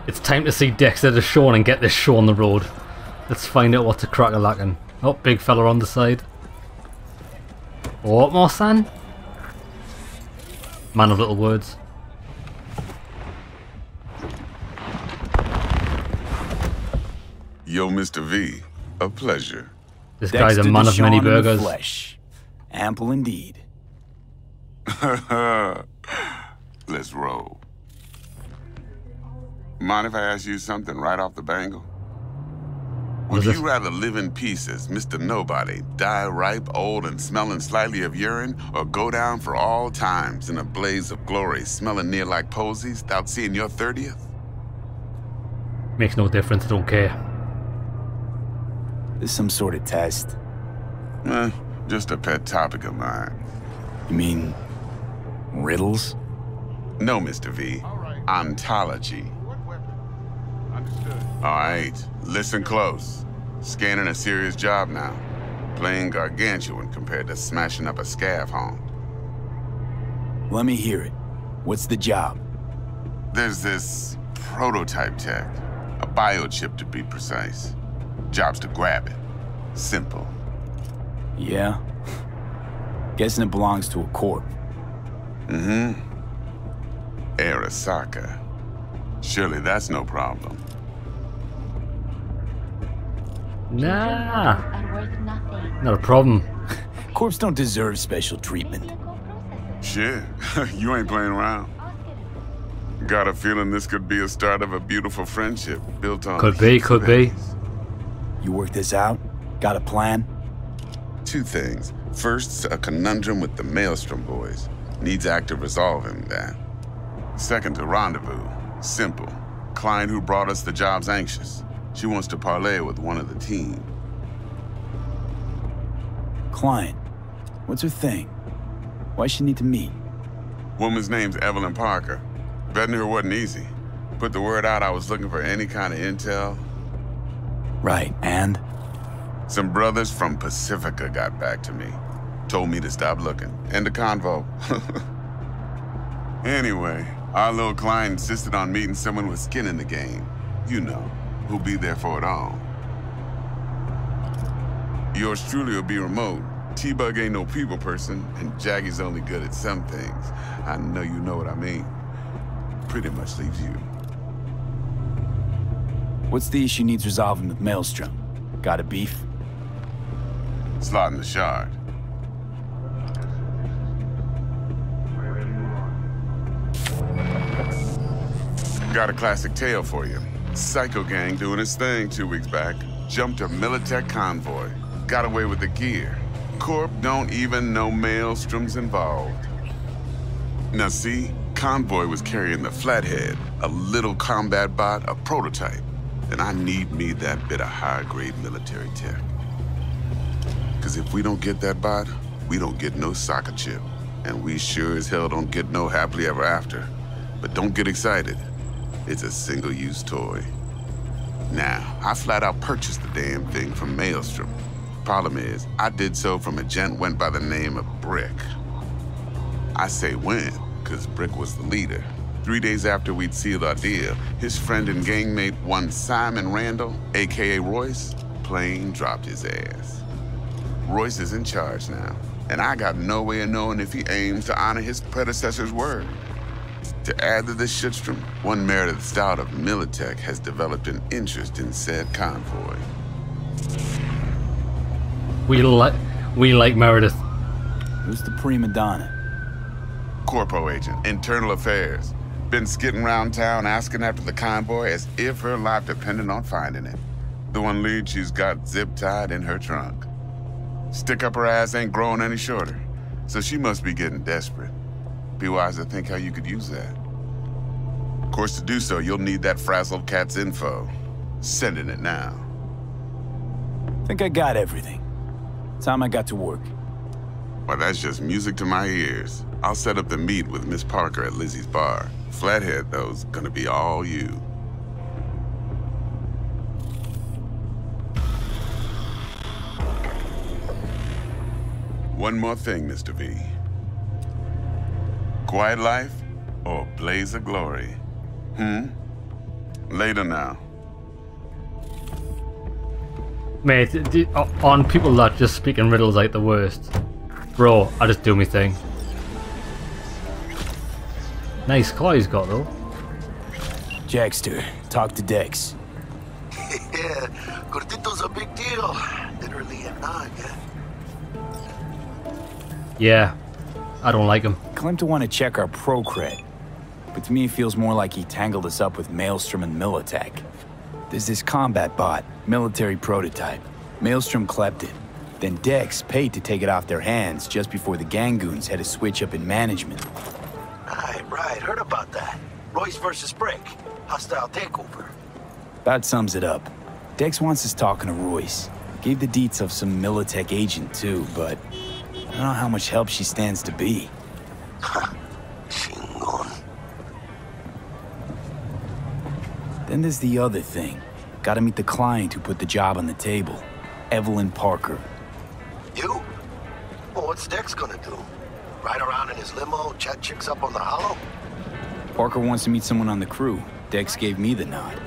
It's time to see Dexter to Sean and get this show on the road. Let's find out what's a crack-a-lackin'. Oh, big fella on the side. What more, son? Man of little words. Yo, Mr. V, a pleasure. This guy's a man of many burgers. Flesh. Ample indeed. Let's roll. Mind if I ask you something right off the bangle? Would you rather live in pieces, Mr. Nobody, die ripe, old, and smelling slightly of urine, or go down for all times in a blaze of glory, smelling near like posies, without seeing your 30th? Makes no difference, I don't care. This some sort of test? Just a pet topic of mine. You mean riddles? No, Mr. V. Ontology. All right, listen close. Scanning a serious job now. Playing gargantuan compared to smashing up a scav haunt. Let me hear it. What's the job? There's this prototype tech. A biochip to be precise. Job's to grab it. Simple. Yeah? Guessing it belongs to a corp. Mm-hmm. Arasaka. Surely that's no problem. Nah. Not a problem. Corps don't deserve special treatment. Shit, you ain't playing around. Got a feeling this could be a start of a beautiful friendship built on... Could be. You work this out? Got a plan? Two things. First, a conundrum with the Maelstrom boys. Needs active resolving that. Second, a rendezvous. Simple. Client who brought us the job's anxious. She wants to parlay with one of the team. Client? What's her thing? Why she need to meet? Woman's name's Evelyn Parker. Vetting her wasn't easy. Put the word out I was looking for any kind of intel. Right, and? Some brothers from Pacifica got back to me. Told me to stop looking. End of convo. Anyway, our little client insisted on meeting someone with skin in the game. You know, who'll be there for it all. Yours truly will be remote. T-Bug ain't no people person, and Jaggy's only good at some things. I know you know what I mean. Pretty much leaves you. What's the issue needs resolving with Maelstrom? Got a beef? Slotting the shard. Got a classic tale for you. Psycho gang doing its thing 2 weeks back. Jumped a Militech convoy. Got away with the gear. Corp don't even know Maelstrom's involved. Now see, convoy was carrying the Flathead, a little combat bot, a prototype. And I need me that bit of high-grade military tech. Because if we don't get that bot, we don't get no soccer chip. And we sure as hell don't get no happily ever after. But don't get excited. It's a single-use toy. Now, I flat out purchased the damn thing from Maelstrom. Problem is, I did so from a gent went by the name of Brick. I say when, because Brick was the leader. 3 days after we'd sealed our deal, his friend and gangmate, one Simon Randall, AKA Royce, plain dropped his ass. Royce is in charge now, and I got no way of knowing if he aims to honor his predecessor's word. To add to this shitstorm, one Meredith Stout of Militech has developed an interest in said convoy. We like Meredith. Who's the prima donna? Corpo agent, internal affairs. Been skidding around town asking after the convoy as if her life depended on finding it. The one lead she's got zip-tied in her trunk. Stick up her ass ain't growing any shorter, so she must be getting desperate. Be wise to think how you could use that. Of course, to do so, you'll need that frazzled cat's info. Sending it now. Think I got everything. Time I got to work. Well, that's just music to my ears. I'll set up the meet with Miss Parker at Lizzie's bar. Flathead, though's gonna be all you. One more thing, Mr. V. Quiet life or blaze of glory? Later now. Mate, on people that just speak in riddles like the worst. Bro, I just do my thing. Nice car he's got though. Jackster, talk to Dex. Yeah, Gordito's a big deal. Literally a nog. Yeah, I don't like him. Claimed to want to check our pro cred, but to me it feels more like he tangled us up with Maelstrom and Militech. There's this combat bot, military prototype. Maelstrom clept it. Then Dex paid to take it off their hands just before the Gangoons had a switch up in management. Right, heard about that. Royce versus Brick. Hostile takeover. That sums it up. Dex wants us talking to Royce. Gave the deets of some Militech agent too, but I don't know how much help she stands to be. Chingon. Then there's the other thing. Gotta meet the client who put the job on the table. Evelyn Parker. You? Well, what's Dex gonna do? Ride around in his limo, chat chicks up on the hollow? Parker wants to meet someone on the crew. Dex gave me the nod.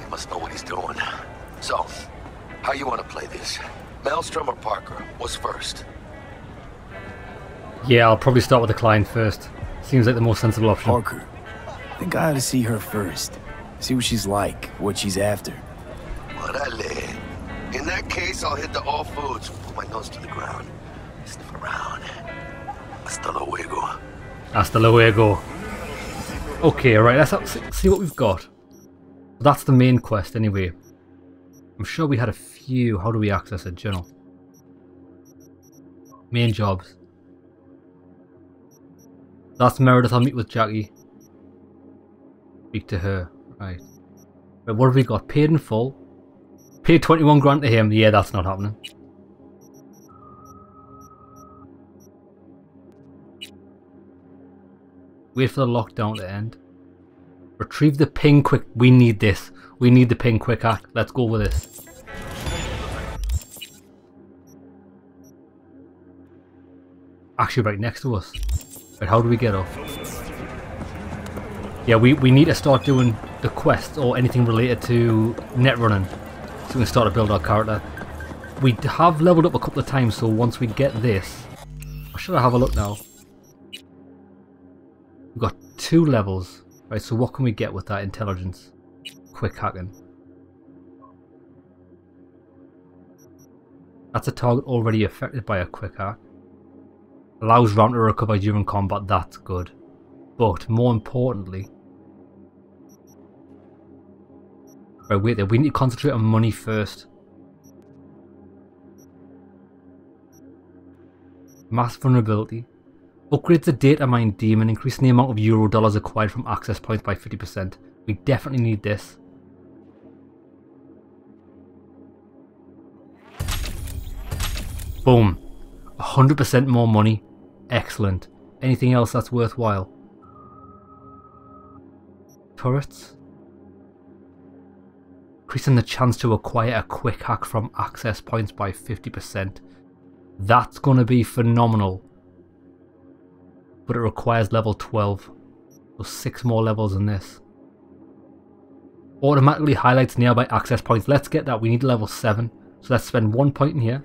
He must know what he's doing. So, how you want to play this? Maelstrom or Parker? What's first? Yeah, I'll probably start with the client first. Seems like the most sensible option. Parker. I think I ought to see her first. See what she's like, what she's after. Orale. In that case, I'll hit the all foods. Put my nose to the ground. Sniff around. Hasta luego. Hasta luego. Okay, right, let's see what we've got. That's the main quest anyway. I'm sure we had a few. How do we access it? Journal. Main jobs. That's Meredith. I'll meet with Jackie. Speak to her. Right. But what have we got? Paid in full. Paid 21 grand to him. Yeah, that's not happening. Wait for the lockdown to end. Retrieve the ping quick. We need this. We need the ping quick hack. Let's go with this. Actually right next to us. Right, how do we get up? Yeah, we need to start doing the quests or anything related to net running. So we can start to build our character. We have leveled up a couple of times, so once we get this... Should I have a look now? We've got 2 levels. Right, so what can we get with that intelligence? Quick hacking. That's a target already affected by a quick hack. Allows RAM to recover during combat, that's good. But more importantly... Right, wait there, we need to concentrate on money first. Mass vulnerability. Upgrades the data mine demon, increasing the amount of euro dollars acquired from access points by 50%. We definitely need this. Boom. 100% more money. Excellent. Anything else that's worthwhile? Turrets. Increasing the chance to acquire a quick hack from access points by 50%. That's going to be phenomenal. But it requires level 12. So 6 more levels than this. Automatically highlights nearby access points. Let's get that. We need level 7. So let's spend 1 point in here.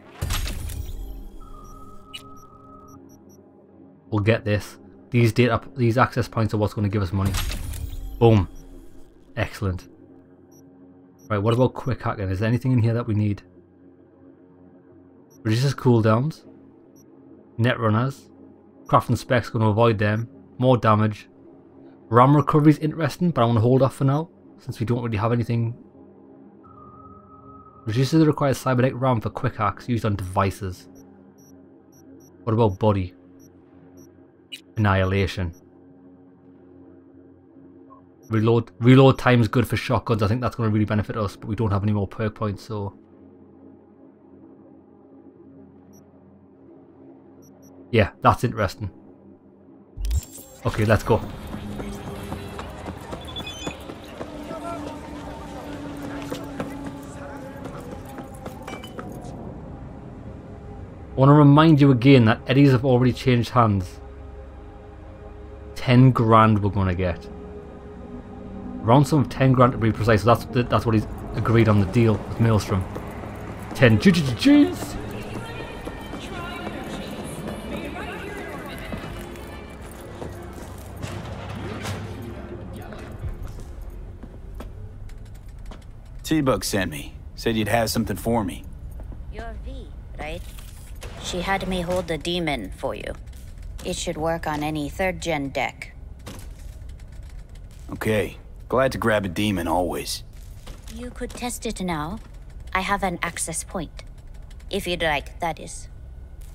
We'll get this. These access points are what's going to give us money. Boom. Excellent. Right, what about quick hacking? Is there anything in here that we need? Reduces cooldowns. Net runners. Crafting specs, going to avoid them. More damage. RAM recovery is interesting, but I want to hold off for now, since we don't really have anything. Reduces the required cybernetic RAM for quick hacks used on devices. What about body? Annihilation. Reload time is good for shotguns. I think that's going to really benefit us, but we don't have any more perk points, so... Yeah, that's interesting. Okay, let's go. I want to remind you again that Eddies have already changed hands. 10 grand we're going to get. Ransom of 10 grand to be precise. So that's what he's agreed on the deal with Maelstrom. 10 G's. T-Bug sent me. Said you'd have something for me. You're V, right? She had me hold the demon for you. It should work on any 3rd-gen deck. Okay. Glad to grab a demon always. You could test it now. I have an access point. If you'd like, that is.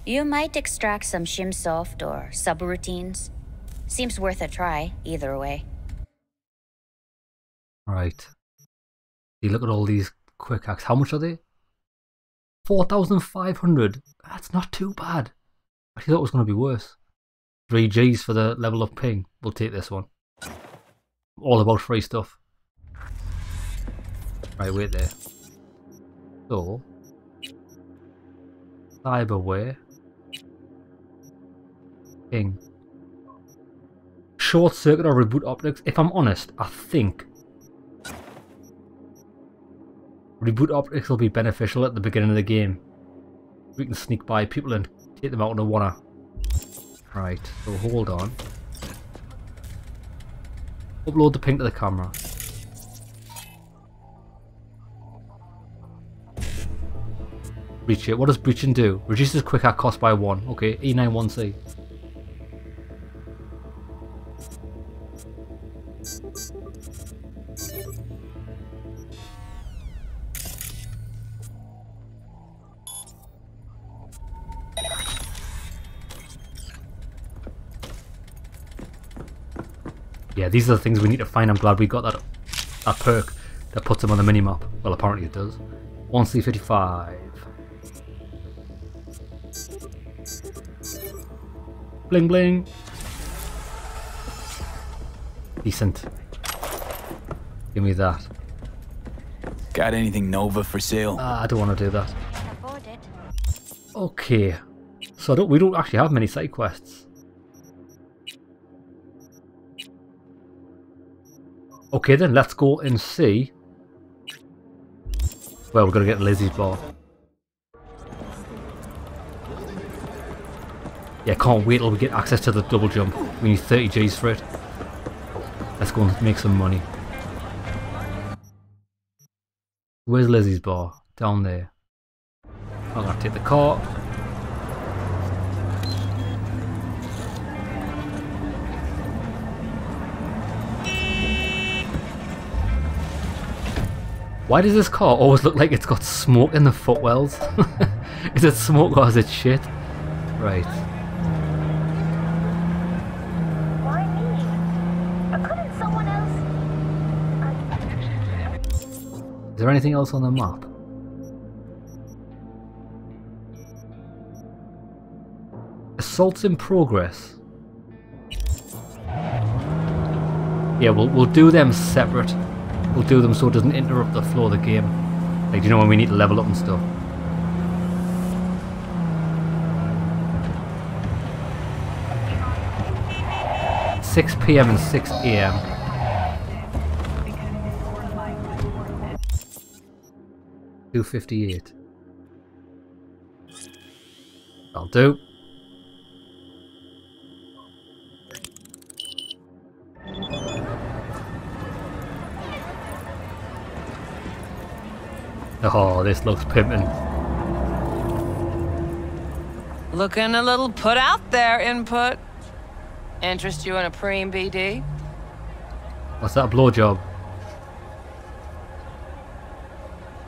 You might extract some shimsoft or subroutines. Seems worth a try, either way. Right. You look at all these quick hacks. How much are they? 4,500. That's not too bad. I thought it was going to be worse. 3 Gs for the level up ping. We'll take this one. All about free stuff. Right, wait there. So, cyberware. Ping. Short circuit or reboot optics. If I'm honest, I think reboot optics will be beneficial at the beginning of the game. We can sneak by people and take them out in a wanna. Right, so hold on. Upload the ping to the camera. Breach it. What does breaching do? Reduces quick hack cost by 1. Okay, E91C. Yeah, these are the things we need to find. I'm glad we got that perk that puts them on the minimap. Well, apparently it does. 1C55. Bling bling. Decent. Give me that. Got anything Nova for sale? I don't want to do that. Okay. So we don't actually have many side quests. Okay then, let's go and see. Well, we're going to get Lizzie's bar. Yeah, can't wait till we get access to the double jump. We need 30 Gs for it. Let's go and make some money. Where's Lizzie's bar? Down there. I'm going to take the car. Why does this car always look like it's got smoke in the footwells? Is it smoke or is it shit? Right. Why me? Couldn't someone else? Is there anything else on the map? Assaults in progress. Yeah, we'll do them separate. We'll do them so it doesn't interrupt the flow of the game. Like, you know, when we need to level up and stuff. (6 PM and 6 AM). $258. That'll do. Oh, this looks pimpin'. Looking a little put out there, Input. Interest you in a preem BD? What's that, a blowjob?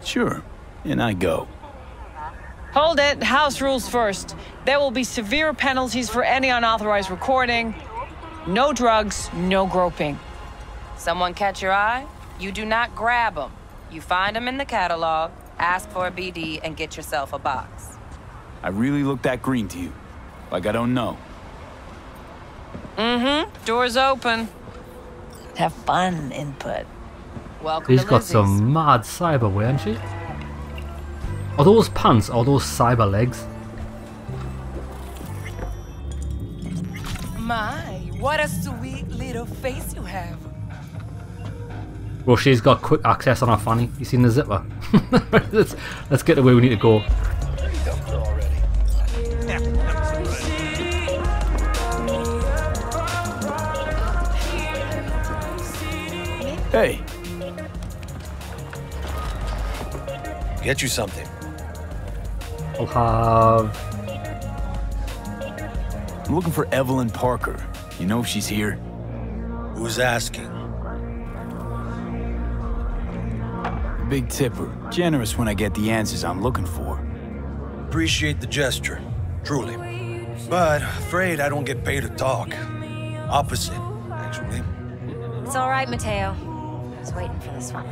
Sure. In I go. Hold it. House rules first. There will be severe penalties for any unauthorized recording. No drugs, no groping. Someone catch your eye? You do not grab them. You find them in the catalog, ask for a BD, and get yourself a box. I really look that green to you. Like I don't know. Mm-hmm. Door's open. Have fun, Input. Welcome She's to got Lizzie's. some mad cyberwear, hasn't she? Are those pants or those cyber legs? My, what a sweet little face you have. Well, she's got quick access on her fanny. You seen the zipper? let's get to where we need to go. Hey. Get you something. I'll have... I'm looking for Evelyn Parker. You know if she's here? Who's asking? Big tipper. Generous when I get the answers I'm looking for. Appreciate the gesture, truly. But afraid I don't get paid to talk. Opposite, actually. It's all right, Mateo. I was waiting for this one.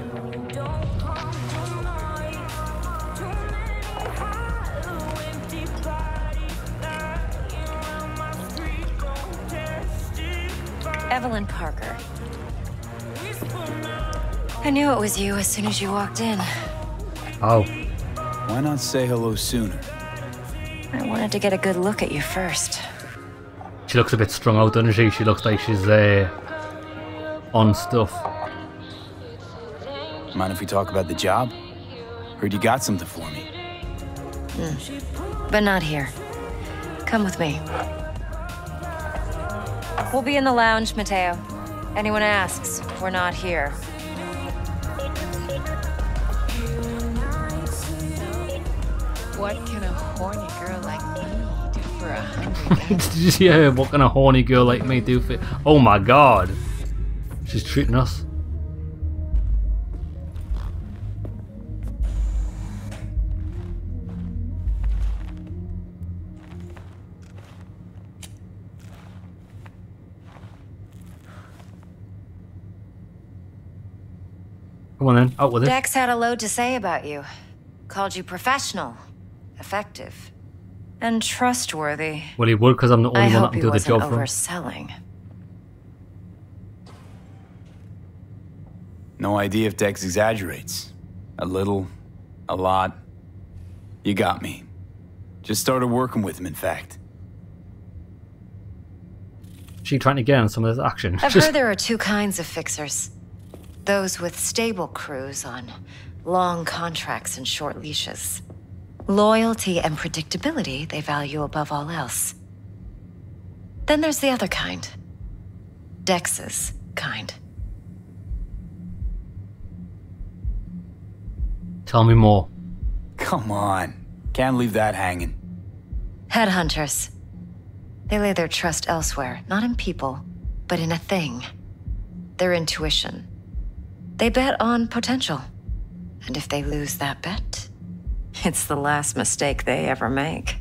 Evelyn Parker. I knew it was you as soon as you walked in. Oh. Why not say hello sooner? I wanted to get a good look at you first. She looks a bit strung out, doesn't she? She looks like she's on stuff. Mind if we talk about the job? Heard you got something for me. But not here. Come with me. We'll be in the lounge, Mateo. Anyone asks, we're not here. What can a horny girl like me do for 100 Did you see her? What can a horny girl like me do for... Oh my god. She's treating us. Come on then, out with it. Dex had a load to say about you. Called you professional, effective, and trustworthy. Well, he would, because I'm the only I one that hope can he do the wasn't job for him. overselling. No idea if Dex exaggerates. A little, a lot. You got me. Just started working with him, in fact. She trying to get on some of this action. I've heard there are two kinds of fixers. Those with stable crews on long contracts and short leashes. Loyalty and predictability they value above all else. Then there's the other kind. Dex's kind. Tell me more. Come on. Can't leave that hanging. Headhunters. They lay their trust elsewhere, not in people, but in a thing. Their intuition. They bet on potential. And if they lose that bet, it's the last mistake they ever make.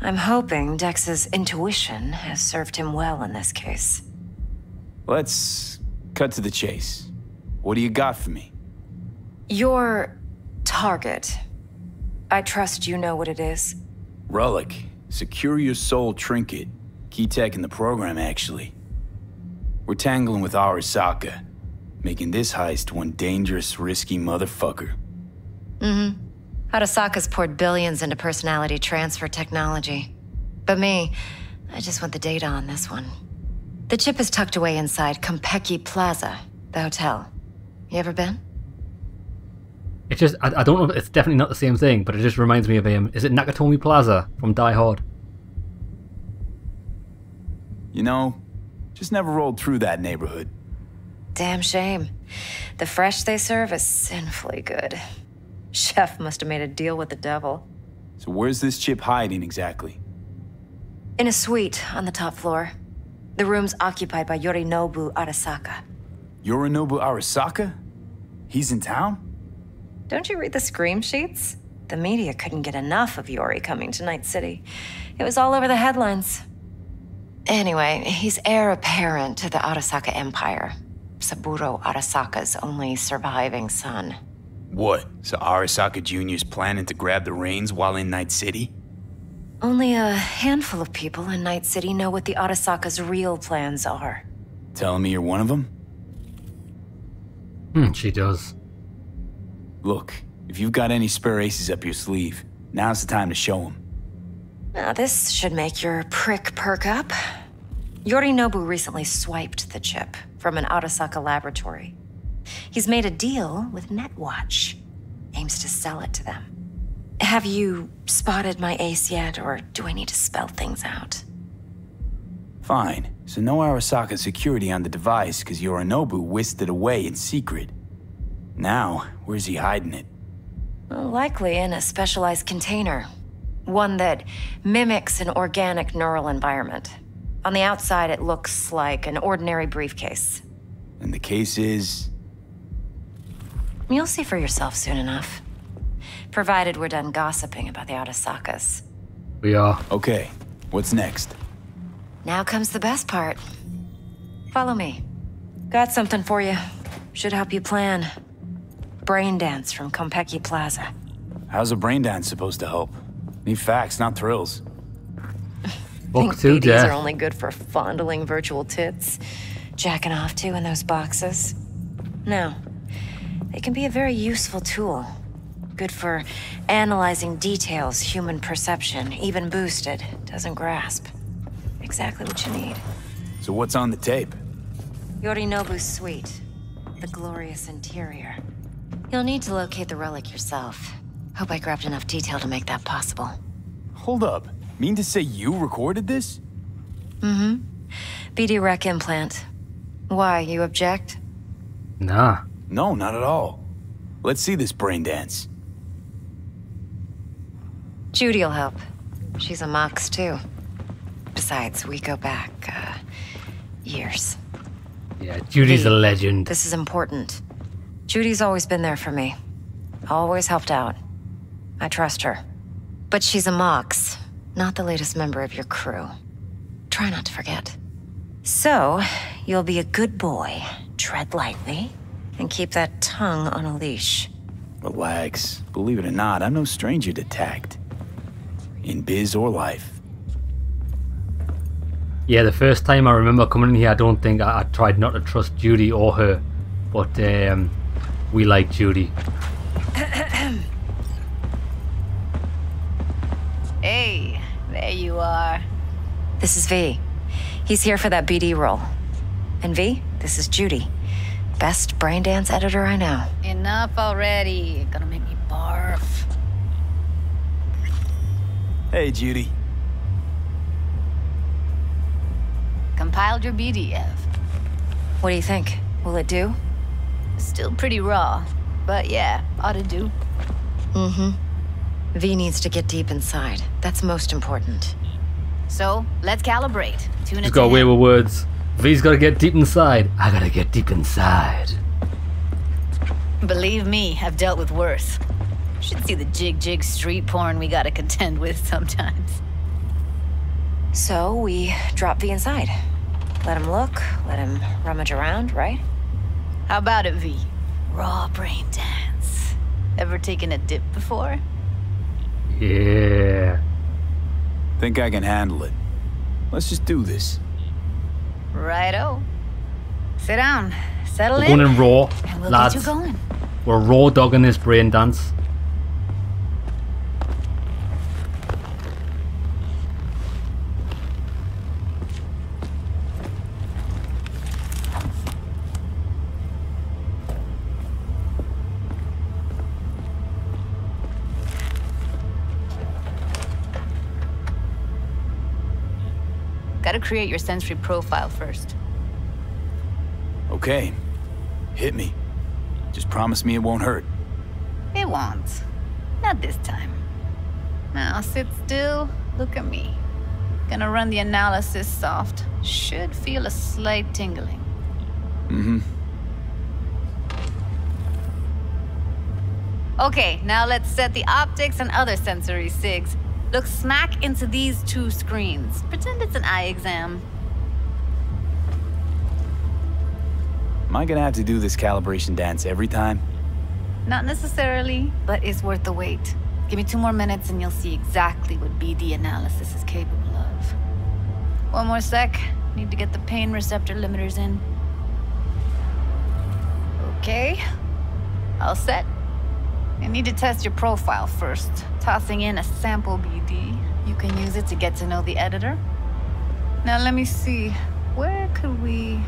I'm hoping Dex's intuition has served him well in this case. Let's cut to the chase. What do you got for me? Your target. I trust you know what it is. Relic. Secure your soul trinket. Key tech in the program, actually. We're tangling with Arasaka, making this heist one dangerous, risky motherfucker. Mm-hmm. Arasaka's poured billions into personality transfer technology. But me, I just want the data on this one. The chip is tucked away inside Konpeki Plaza, the hotel. You ever been? It just, I don't know if it's definitely not the same thing, but it just reminds me of is it Nakatomi Plaza from Die Hard? You know, just never rolled through that neighborhood. Damn shame. The fresh they serve is sinfully good. Chef must have made a deal with the devil. So where's this chip hiding exactly? In a suite on the top floor. The room's occupied by Yorinobu Arasaka. Yorinobu Arasaka? He's in town? Don't you read the scream sheets? The media couldn't get enough of Yori coming to Night City. It was all over the headlines. Anyway, he's heir apparent to the Arasaka Empire. Saburo Arasaka's only surviving son. What? So Arasaka Jr.'s planning to grab the reins while in Night City? Only a handful of people in Night City know what the Arasaka's real plans are. Telling me you're one of them? She does. Look, if you've got any spare aces up your sleeve, now's the time to show them. Now this should make your prick perk up. Yorinobu recently swiped the chip from an Arasaka laboratory. He's made a deal with Netwatch. Aims to sell it to them. Have you spotted my ace yet, or do I need to spell things out? Fine. So no Arasaka security on the device because Yorinobu whisked it away in secret. Now, where's he hiding it? Well, likely in a specialized container. One that mimics an organic neural environment. On the outside, it looks like an ordinary briefcase. And the case is... You'll see for yourself soon enough. Provided we're done gossiping about the Arasakas. We are. Okay, what's next? Now comes the best part. Follow me. Got something for you. Should help you plan. Brain dance from Konpeki Plaza. How's a brain dance supposed to help? Need facts, not thrills. Book Think to BDs death. are only good for fondling virtual tits, jacking off to in those boxes. No, they can be a very useful tool. Good for analyzing details human perception, even boosted, doesn't grasp. Exactly what you need. So what's on the tape? Yorinobu's suite, the glorious interior. You'll need to locate the relic yourself. Hope I grabbed enough detail to make that possible. Hold up. Mean to say you recorded this? Mm-hmm. BD rec implant. Why, you object? Nah. No, not at all. Let's see this brain dance. Judy'll help. She's a Mox, too. Besides, we go back, years. Yeah, Judy's a legend. This is important. Judy's always been there for me. Always helped out. I trust her. But she's a Mox, not the latest member of your crew. Try not to forget. So, you'll be a good boy, tread lightly, and keep that tongue on a leash. Relax. Believe it or not, I'm no stranger to tact. In biz or life. Yeah, the first time I remember coming in here, I don't think I tried not to trust Judy or her. But we like Judy. Hey, there you are. This is V. He's here for that BD role. And V, this is Judy. Best brain dance editor I know. Enough already. Gonna make me barf. Hey, Judy. Compiled your BDF. What do you think? Will it do? Still pretty raw, but yeah, ought to do. Mm-hmm. V needs to get deep inside. That's most important. So, let's calibrate. Tune it Just got away with words. V's gotta get deep inside. I gotta get deep inside. Believe me, I've dealt with worse. Should see the jig street porn we gotta contend with sometimes. So we drop V inside. Let him look, let him rummage around, right? How about it, V? Raw brain dance. Ever taken a dip before? Yeah. Think I can handle it. Let's just do this. Righto. Sit down, settle We're in, going in raw, and we'll lads. get you going. We're raw dogging this brain dance. Gotta create your sensory profile first. Okay. Hit me. Just promise me it won't hurt. It won't. Not this time. Now sit still, look at me. Gonna run the analysis soft. Should feel a slight tingling. Mm-hmm. Okay, now let's set the optics and other sensory sigs. Look smack into these two screens. Pretend it's an eye exam. Am I gonna have to do this calibration dance every time? Not necessarily, but it's worth the wait. Give me 2 more minutes and you'll see exactly what BD analysis is capable of. 1 more sec. Need to get the pain receptor limiters in. Okay. All set. I need to test your profile first. Tossing in a sample BD. You can use it to get to know the editor. Now let me see. Where could we...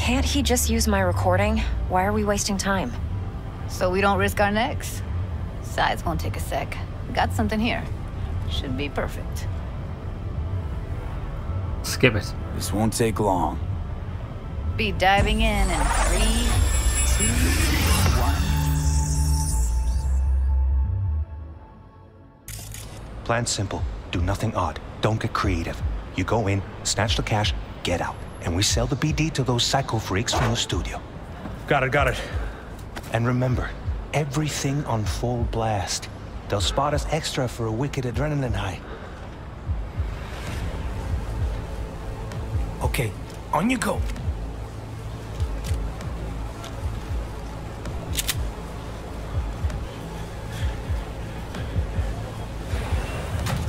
Can't he just use my recording? Why are we wasting time? So we don't risk our necks. Sides won't take a sec. We got something here. Should be perfect. Skip it. This won't take long. Be diving in 3, 2, 1. Plan simple. Do nothing odd. Don't get creative. You go in, snatch the cash, get out. And we sell the BD to those psycho freaks from the studio. Got it. And remember, everything on full blast. They'll spot us extra for a wicked adrenaline high. Okay, on you go.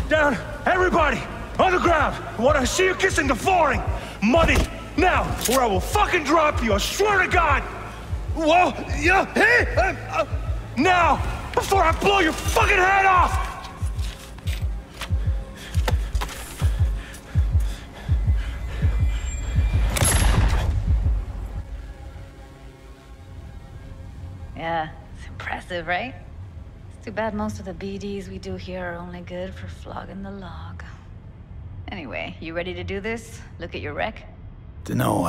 Down! Everybody! On the ground! I want to see you kissing the flooring! Money! Now! Or I will fucking drop you, I swear to God! Whoa! Yeah! Hey! Now! Before I blow your fucking head off! Yeah, it's impressive, right? It's too bad most of the BDs we do here are only good for flogging the log. Anyway, you ready to do this? Look at your wreck? Dunno,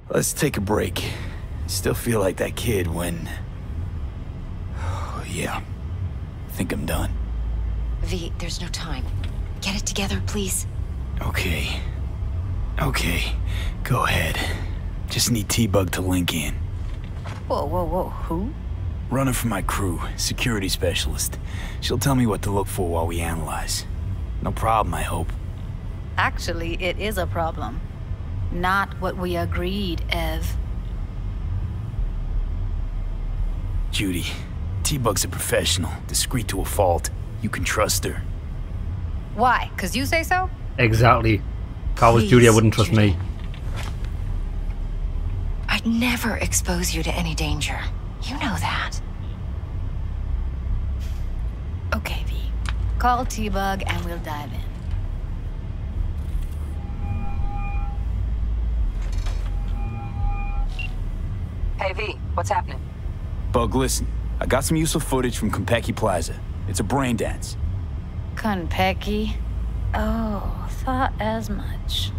Let's take a break. Still feel like that kid when... Oh, yeah. Think I'm done. V, there's no time. Get it together, please. Okay. Go ahead. Just need T-Bug to link in. Whoa. Who? Runner for my crew, security specialist. She'll tell me what to look for while we analyze. No problem, I hope. Actually, it is a problem. Not what we agreed, Ev. Judy, T-Bug's a professional, discreet to a fault. You can trust her. Why? 'Cause you say so? Exactly. If I was Judy, I wouldn't trust me. I'd never expose you to any danger. You know that. Okay, V. Call T-Bug and we'll dive in. Hey, V, what's happening? Bug, listen. I got some useful footage from Konpeki Plaza. It's a brain dance. Konpeki? Oh, thought as much.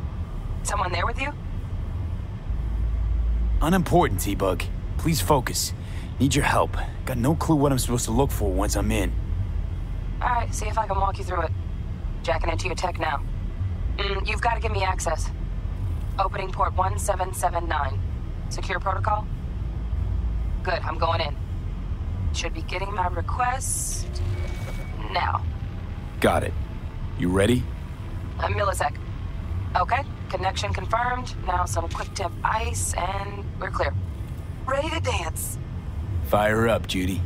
Someone there with you? Unimportant, T-Bug. Please focus. Need your help. Got no clue what I'm supposed to look for once I'm in. Alright, see if I can walk you through it. Jacking into your tech now. You've got to give me access. Opening port 1779. Secure protocol? Good, I'm going in. Should be getting my request... now. Got it. You ready? A millisec. Okay, connection confirmed. Now some quick tip ice and we're clear. Ready to dance. Fire up, Judy.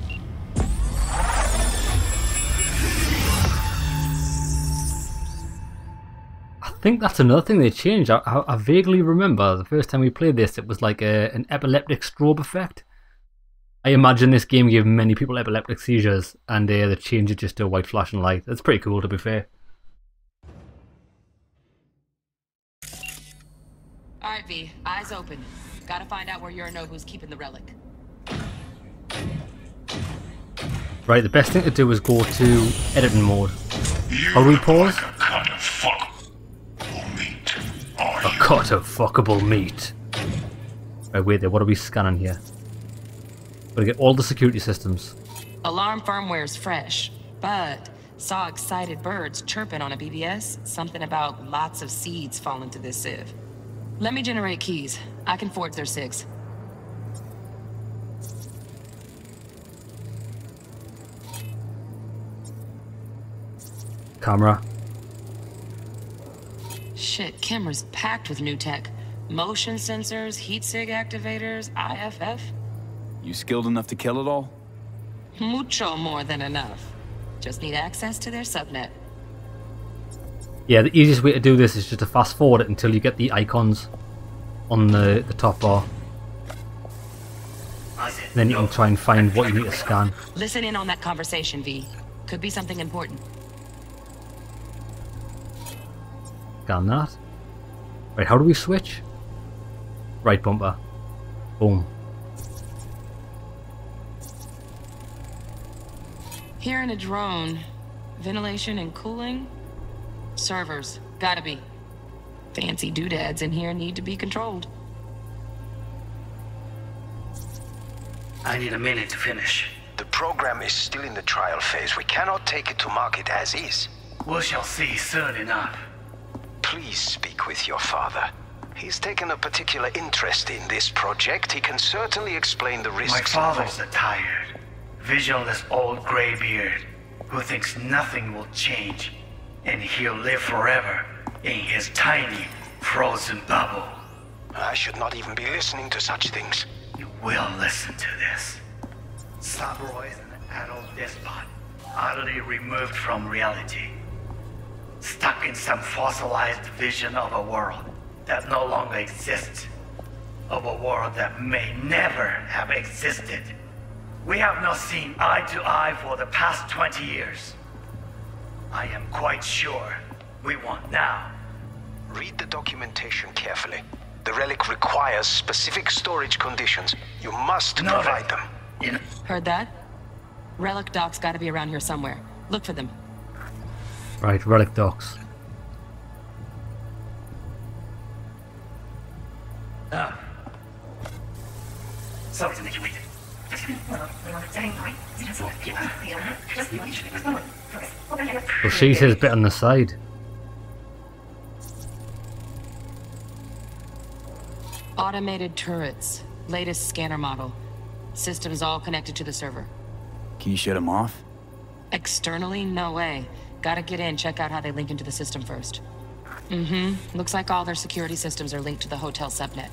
I think that's another thing they changed. I vaguely remember the first time we played this, it was like an epileptic strobe effect. I imagine this game gave many people epileptic seizures, and they changed it just to a white flashing light. That's pretty cool, to be fair. Alright, V. Eyes open. Gotta find out where Yorinobu's keeping the relic. Right, the best thing to do is go to editing mode. How do we pause? A cut of fuckable meat. Right, wait there, what are we scanning here? Gotta get all the security systems. Alarm firmware's fresh, but saw excited birds chirping on a BBS. Something about lots of seeds falling to this sieve. Let me generate keys. I can forge their SIGs. Camera. Shit, camera's packed with new tech. Motion sensors, heat sig activators, IFF. You skilled enough to kill it all? Mucho more than enough. Just need access to their subnet. Yeah, the easiest way to do this is just to fast forward it until you get the icons on the top bar. Then you can try and find what you need to scan. Listen in on that conversation, V. Could be something important. Scan that. Right, how do we switch? Right bumper. Boom. Here in a drone, ventilation and cooling? Servers, gotta be. Fancy doodads in here need to be controlled. I need a minute to finish. The program is still in the trial phase. We cannot take it to market as is. We shall see soon enough. Please speak with your father. He's taken a particular interest in this project. He can certainly explain the risks. My father's a tired, visionless old graybeard who thinks nothing will change, and he'll live forever in his tiny, frozen bubble. I should not even be listening to such things. You will listen to this. Saburo is an adult despot, utterly removed from reality. Stuck in some fossilized vision of a world that no longer exists. Of a world that may never have existed. We have not seen eye to eye for the past 20 years. I am quite sure we won't now. Read the documentation carefully. The relic requires specific storage conditions. You must provide them. Heard that? Relic docks gotta be around here somewhere. Look for them. Right, relic docks. Sorry to make you wait. Well, she says bit on the side. Automated turrets. Latest scanner model. Systems all connected to the server. Can you shut them off? Externally? No way. Gotta get in, check out how they link into the system first. Looks like all their security systems are linked to the hotel subnet.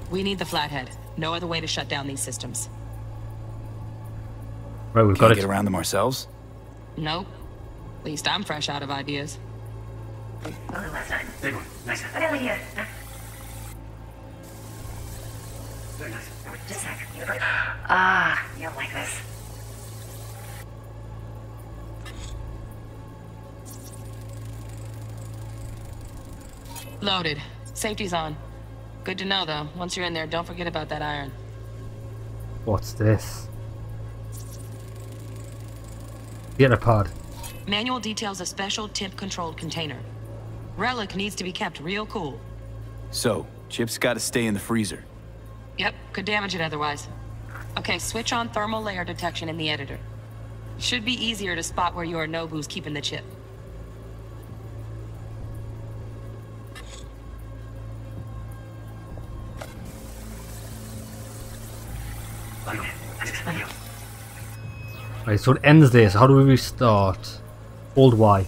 We need the flathead. No other way to shut down these systems. Right, we've got Can't it. get around them ourselves? Nope. At least I'm fresh out of ideas. Big one. Nice. Very nice. Just a sec. Ah, you don't like this. Loaded. Safety's on. Good to know, though. Once you're in there, don't forget about that iron. What's this? Get a pod. Manual details a special temp-controlled container. Relic needs to be kept real cool. So, Chip's gotta stay in the freezer. Yep, could damage it otherwise. Okay, switch on thermal layer detection in the editor. Should be easier to spot where Yorinobu's keeping the chip. Right, so it ends there. So how do we restart? Hold Y.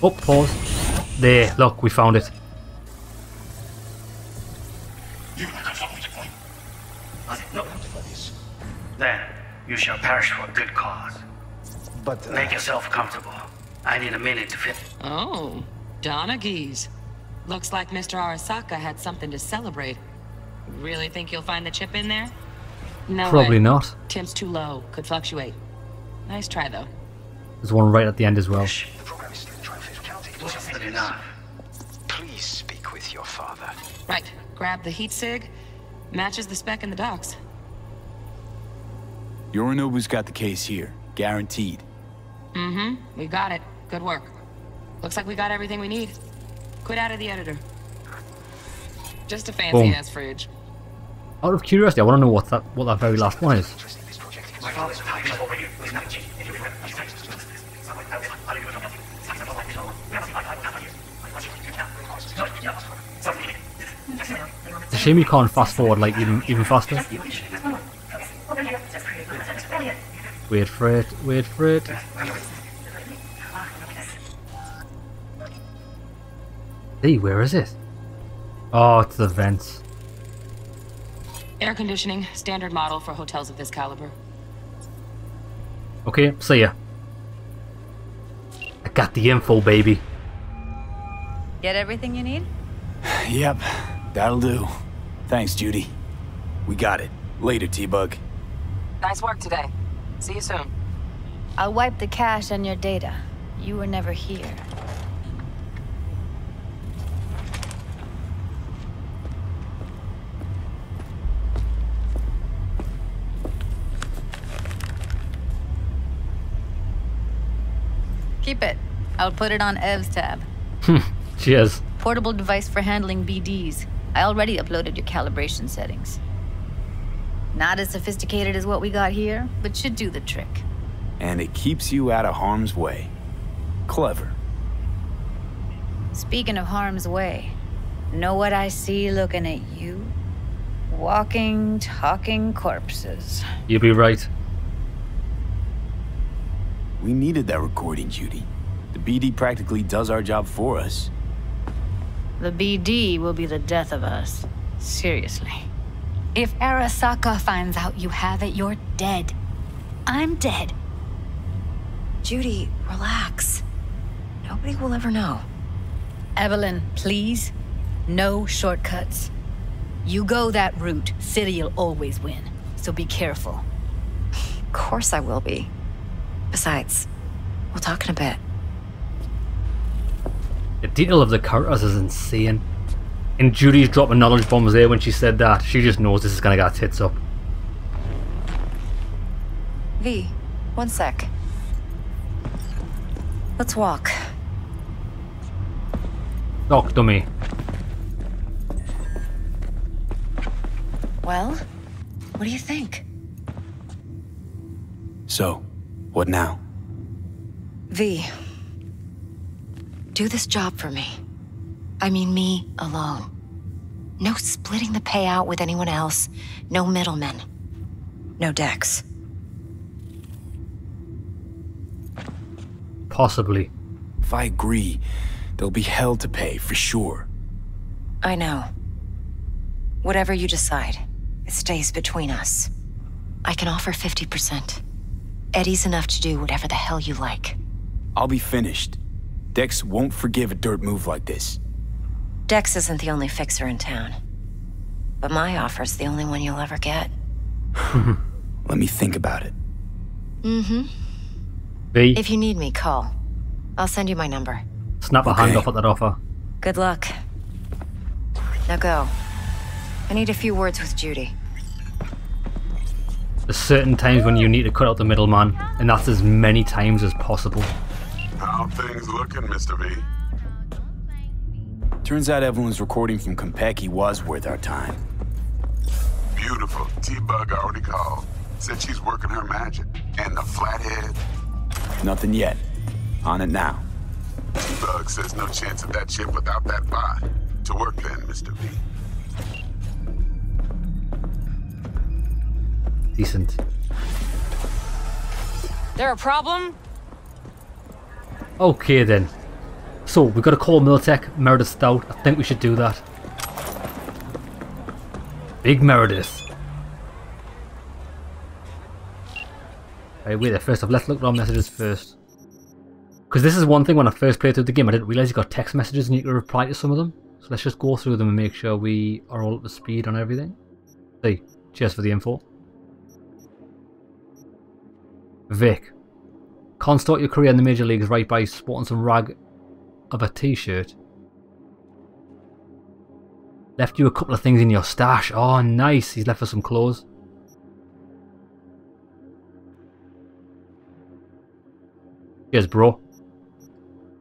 Oh, pause. There, look, we found it. Then you shall perish for a good cause. But make yourself comfortable. I need a minute to fit. Oh, Donaghys. Looks like Mr. Arasaka had something to celebrate. Really think you'll find the chip in there? No Probably way. not. Temp's too low. Could fluctuate. Nice try, though. There's one right at the end as well. The program is still in trial phase. Wasn't enough. Please speak with your father. Right. Grab the heat sig. Matches the spec in the docks. Yorinobu's got the case here. Guaranteed. We got it. Good work. Looks like we got everything we need. Quit out of the editor. Just a fancy-ass fridge. Out of curiosity, I want to know what that very last one is. My father's tired over you. He's not changing. It's a shame you can't fast forward like even faster. Wait for it, wait for it. Hey, where is it? Oh, it's the vents. Air conditioning, standard model for hotels of this caliber. Okay, see ya. I got the info, baby. Get everything you need? Yep, that'll do. Thanks, Judy. We got it. Later, T-Bug. Nice work today. See you soon. I'll wipe the cache on your data. You were never here. Keep it. I'll put it on Ev's tab. Cheers. Portable device for handling BDs. I already uploaded your calibration settings. Not as sophisticated as what we got here, but should do the trick. And it keeps you out of harm's way. Clever. Speaking of harm's way, know what I see looking at you? Walking, talking corpses. You'll be right. We needed that recording, Judy. The BD practically does our job for us. The BD will be the death of us. Seriously. If Arasaka finds out you have it, you're dead. I'm dead. Judy, relax. Nobody will ever know. Evelyn, please. No shortcuts. You go that route, City'll always win. So be careful. Of course I will be. Besides, we'll talk in a bit. The detail of the characters is insane. And Judy's dropping knowledge bombs there when she said that. She just knows this is gonna get tits up. V, one sec. Let's walk. Talk to me. Well, what do you think? So, what now? V, do this job for me. I mean me alone. No splitting the payout with anyone else. No middlemen. No Dex. Possibly. If I agree, there'll be hell to pay, for sure. I know. Whatever you decide, it stays between us. I can offer 50%. Eddie's enough to do whatever the hell you like. I'll be finished. Dex won't forgive a dirt move like this. Dex isn't the only fixer in town. But my offer's the only one you'll ever get. Let me think about it. Mm-hmm. V. If you need me, call. I'll send you my number. Snap a hand off at that offer. Good luck. Now go. I need a few words with Judy. There's certain times when you need to cut out the middleman, and that's as many times as possible. How things looking, Mr. V? Turns out Evelyn's recording from Konpeki was worth our time. Beautiful. T-Bug already called. Said she's working her magic. And the flathead? Nothing yet. On it now. T-Bug says no chance of that chip without that bot. To work then, Mr. V. Decent. There a problem? Okay then. So, we've got to call Militech, Meredith Stout. I think we should do that. Big Meredith. Right, wait there. First off, let's look at our messages first. Because this is one thing when I first played through the game, I didn't realise you got text messages and you could reply to some of them. So let's just go through them and make sure we are all up to speed on everything. See, cheers for the info. Vic. Can't start your career in the major leagues right by sporting some rag of a t-shirt. Left you a couple of things in your stash. Oh, nice. He's left us some clothes. Cheers, bro.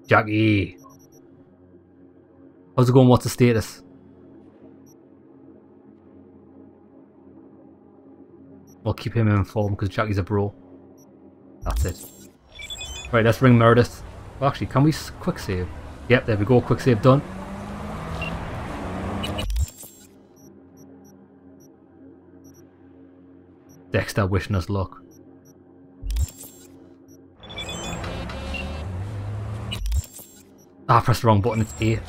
Jackie. How's it going? What's the status? We'll keep him informed because Jackie's a bro. That's it. Right, let's ring Meredith. Well, actually, can we quick save? Yep, there we go. Quick save done. Dexter wishing us luck. Ah, I pressed the wrong button. It's A.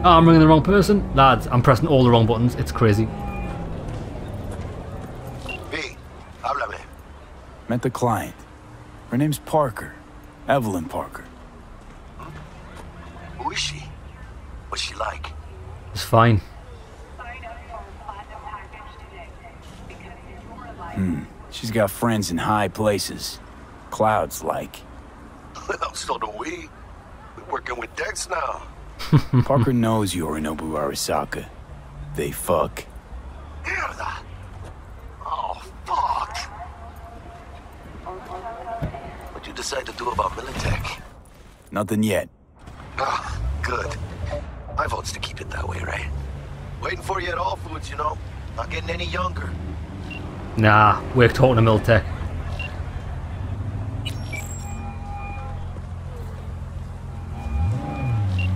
Ah, I'm ringing the wrong person. Lads, I'm pressing all the wrong buttons. It's crazy. V, háblame. Met the client. Her name's Parker. Evelyn Parker. Who is she? What's she like? It's fine. She's got friends in high places. Clouds like. Well, so do we. We're working with Dex now. Parker knows Yorinobu Arasaka. They fuck. Hear that? Oh, fuck. What'd you decide to do about Militech? Nothing yet. Ah, good. My vote's to keep it that way, right? Waiting for you at all foods, you know. Not getting any younger. Nah, we're talking to Militech.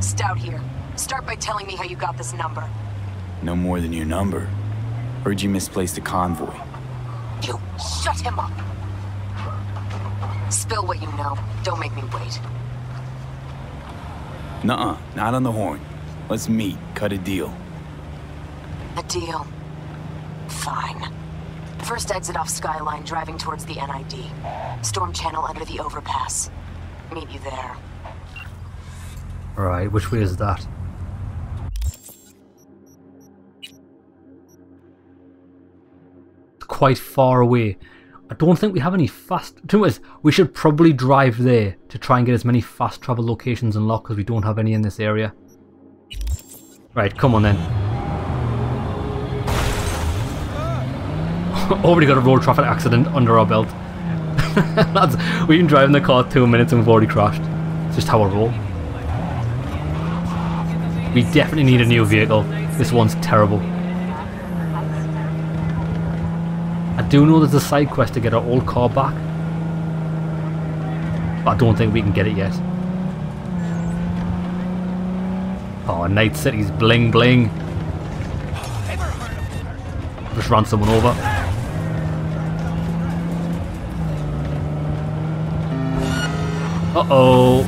Stout here. Start by telling me how you got this number. No more than your number. Heard you misplaced a convoy. You shut him up. Spill what you know. Don't make me wait. Nuh-uh, not on the horn. Let's meet, cut a deal. A deal? Fine. First exit off Skyline, driving towards the NID. Storm channel under the overpass. Meet you there. Right, which way is that? It's quite far away. I don't think we have any fast... We should probably drive there to try and get as many fast travel locations unlocked because we don't have any in this area. Right, come on then. Already got a road traffic accident under our belt. Lads, we've been driving the car 2 minutes and we've already crashed. It's just how I roll. We definitely need a new vehicle. This one's terrible. I do know there's a side quest to get our old car back, but I don't think we can get it yet. Oh, Night City's bling bling. Just ran someone over. Uh-oh.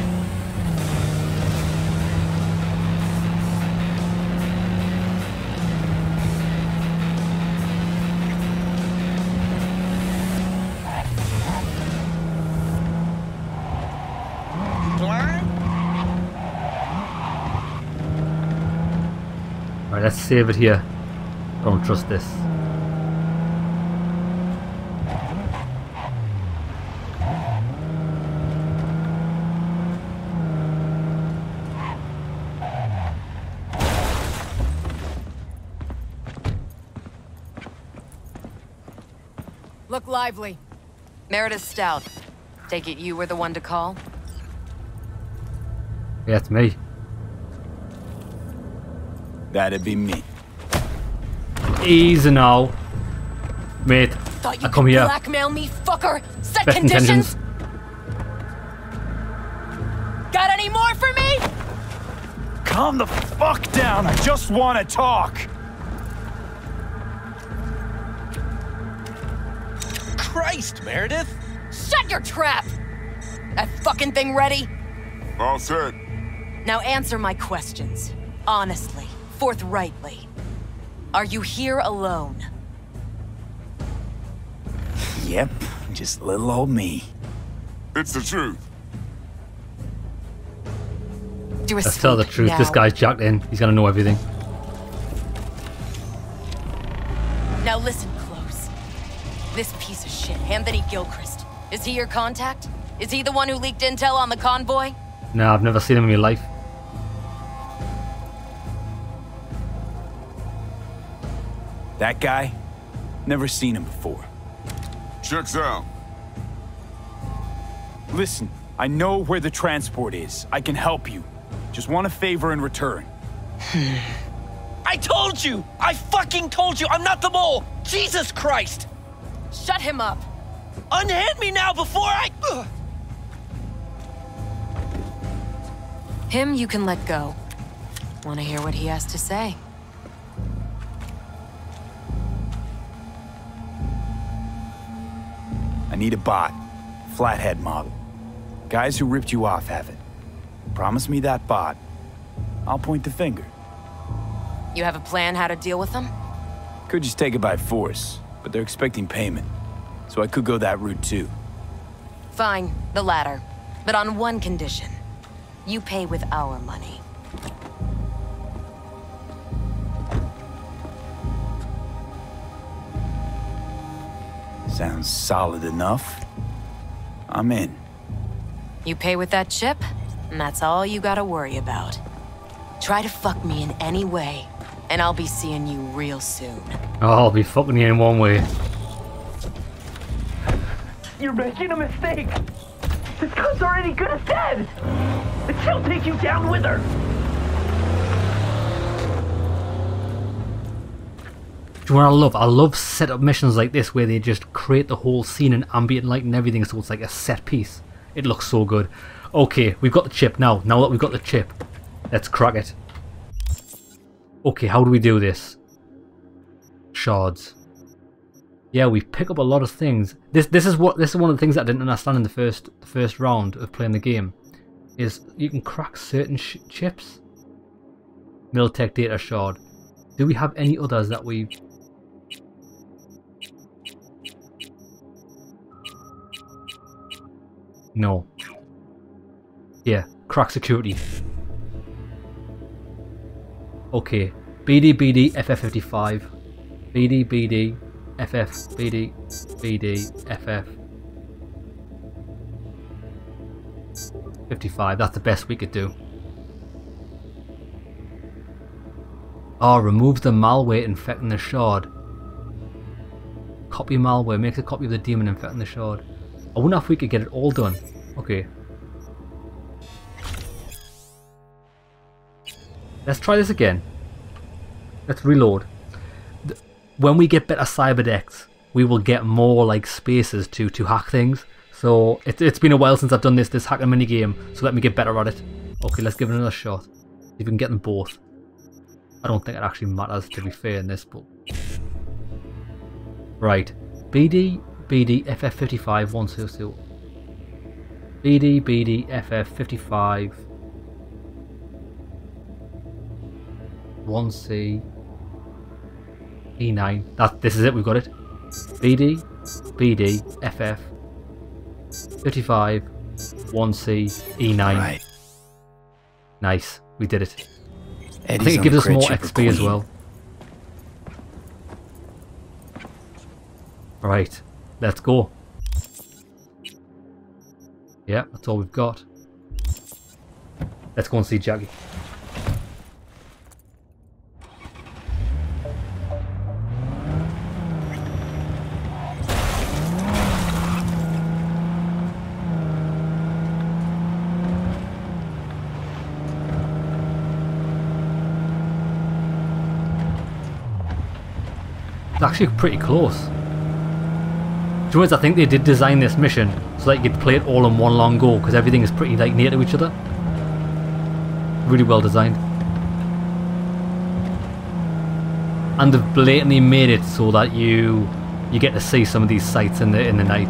Alright, let's save it here. Don't trust this. Look lively. Meredith Stout. Take it you were the one to call? Yeah, it's me. That'd be me. Easy now. Mate, Thought you I come could here. blackmail me, fucker! Set Best conditions! intentions. Got any more for me? Calm the fuck down, I just want to talk! Christ, Meredith! Shut your trap! That fucking thing ready? All set. Now answer my questions. Honestly, forthrightly. Are you here alone? Yep, just little old me. It's the truth. Let's tell the truth. This guy's jacked in. He's gonna know everything. Now listen close. This piece of shit, Anthony Gilchrist. Is he your contact? Is he the one who leaked intel on the convoy? No, I've never seen him in my life. That guy? Never seen him before. Checks out. Listen, I know where the transport is. I can help you. Just want a favor in return. I told you! I fucking told you! I'm not the mole! Jesus Christ! Shut him up! Unhand me now before I... Ugh. Him you can let go. Want to hear what he has to say? I need a bot. Flathead model. Guys who ripped you off have it. Promise me that bot. I'll point the finger. You have a plan how to deal with them? Could just take it by force, but they're expecting payment. So I could go that route too. Fine, the latter. But on one condition. You pay with our money. Sounds solid enough. I'm in. You pay with that chip, and that's all you gotta worry about. Try to fuck me in any way, and I'll be seeing you real soon. Oh, I'll be fucking you in one way. You're making a mistake. This gun's already good as dead! And she'll take you down with her! Do you know what I love setup missions like this where they just create the whole scene and ambient light and everything so it's like a set piece. It looks so good. Okay, we've got the chip now. Now that we've got the chip, let's crack it. Okay, how do we do this? Shards. Yeah, we pick up a lot of things. This is one of the things that I didn't understand in the first round of playing the game. Is you can crack certain chips. Militech data shard. Do we have any others that we? No. Yeah, crack security. Okay, BD FF55, BD FF BD FF 55. That's the best we could do. Oh, remove the malware infecting the shard. Copy malware makes a copy of the demon infecting the shard. I wonder if we could get it all done. Okay. Let's try this again. Let's reload. When we get better cyberdecks, we will get more like spaces to hack things. So it's been a while since I've done this hacking minigame, so let me get better at it. Okay, let's give it another shot. See if we can get them both. I don't think it actually matters, to be fair, in this, but... Right. BD FF55 122. BD FF55 1C E9. This is it, we've got it. BD FF 55 1C E9. Right. Nice, we did it. I think it gives us more XP as well. Right, let's go. Yeah, that's all we've got. Let's go and see Jackie. It's actually pretty close. To be honest, I think they did design this mission so that you could play it all in one long go because everything is pretty like near to each other. Really well designed. And they've blatantly made it so that you get to see some of these sights in the night.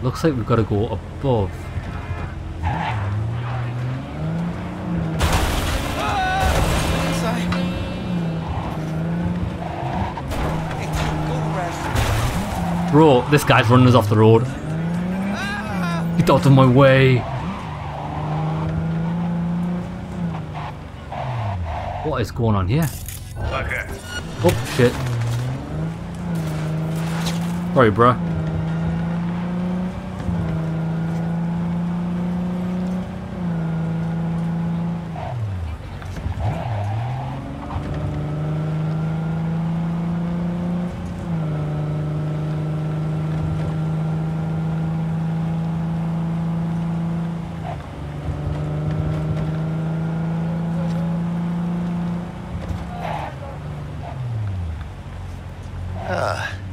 Looks like we've got to go above. Bro, this guy's running us off the road. Get out of my way. What is going on here? Okay. Oh, shit. Sorry, bro.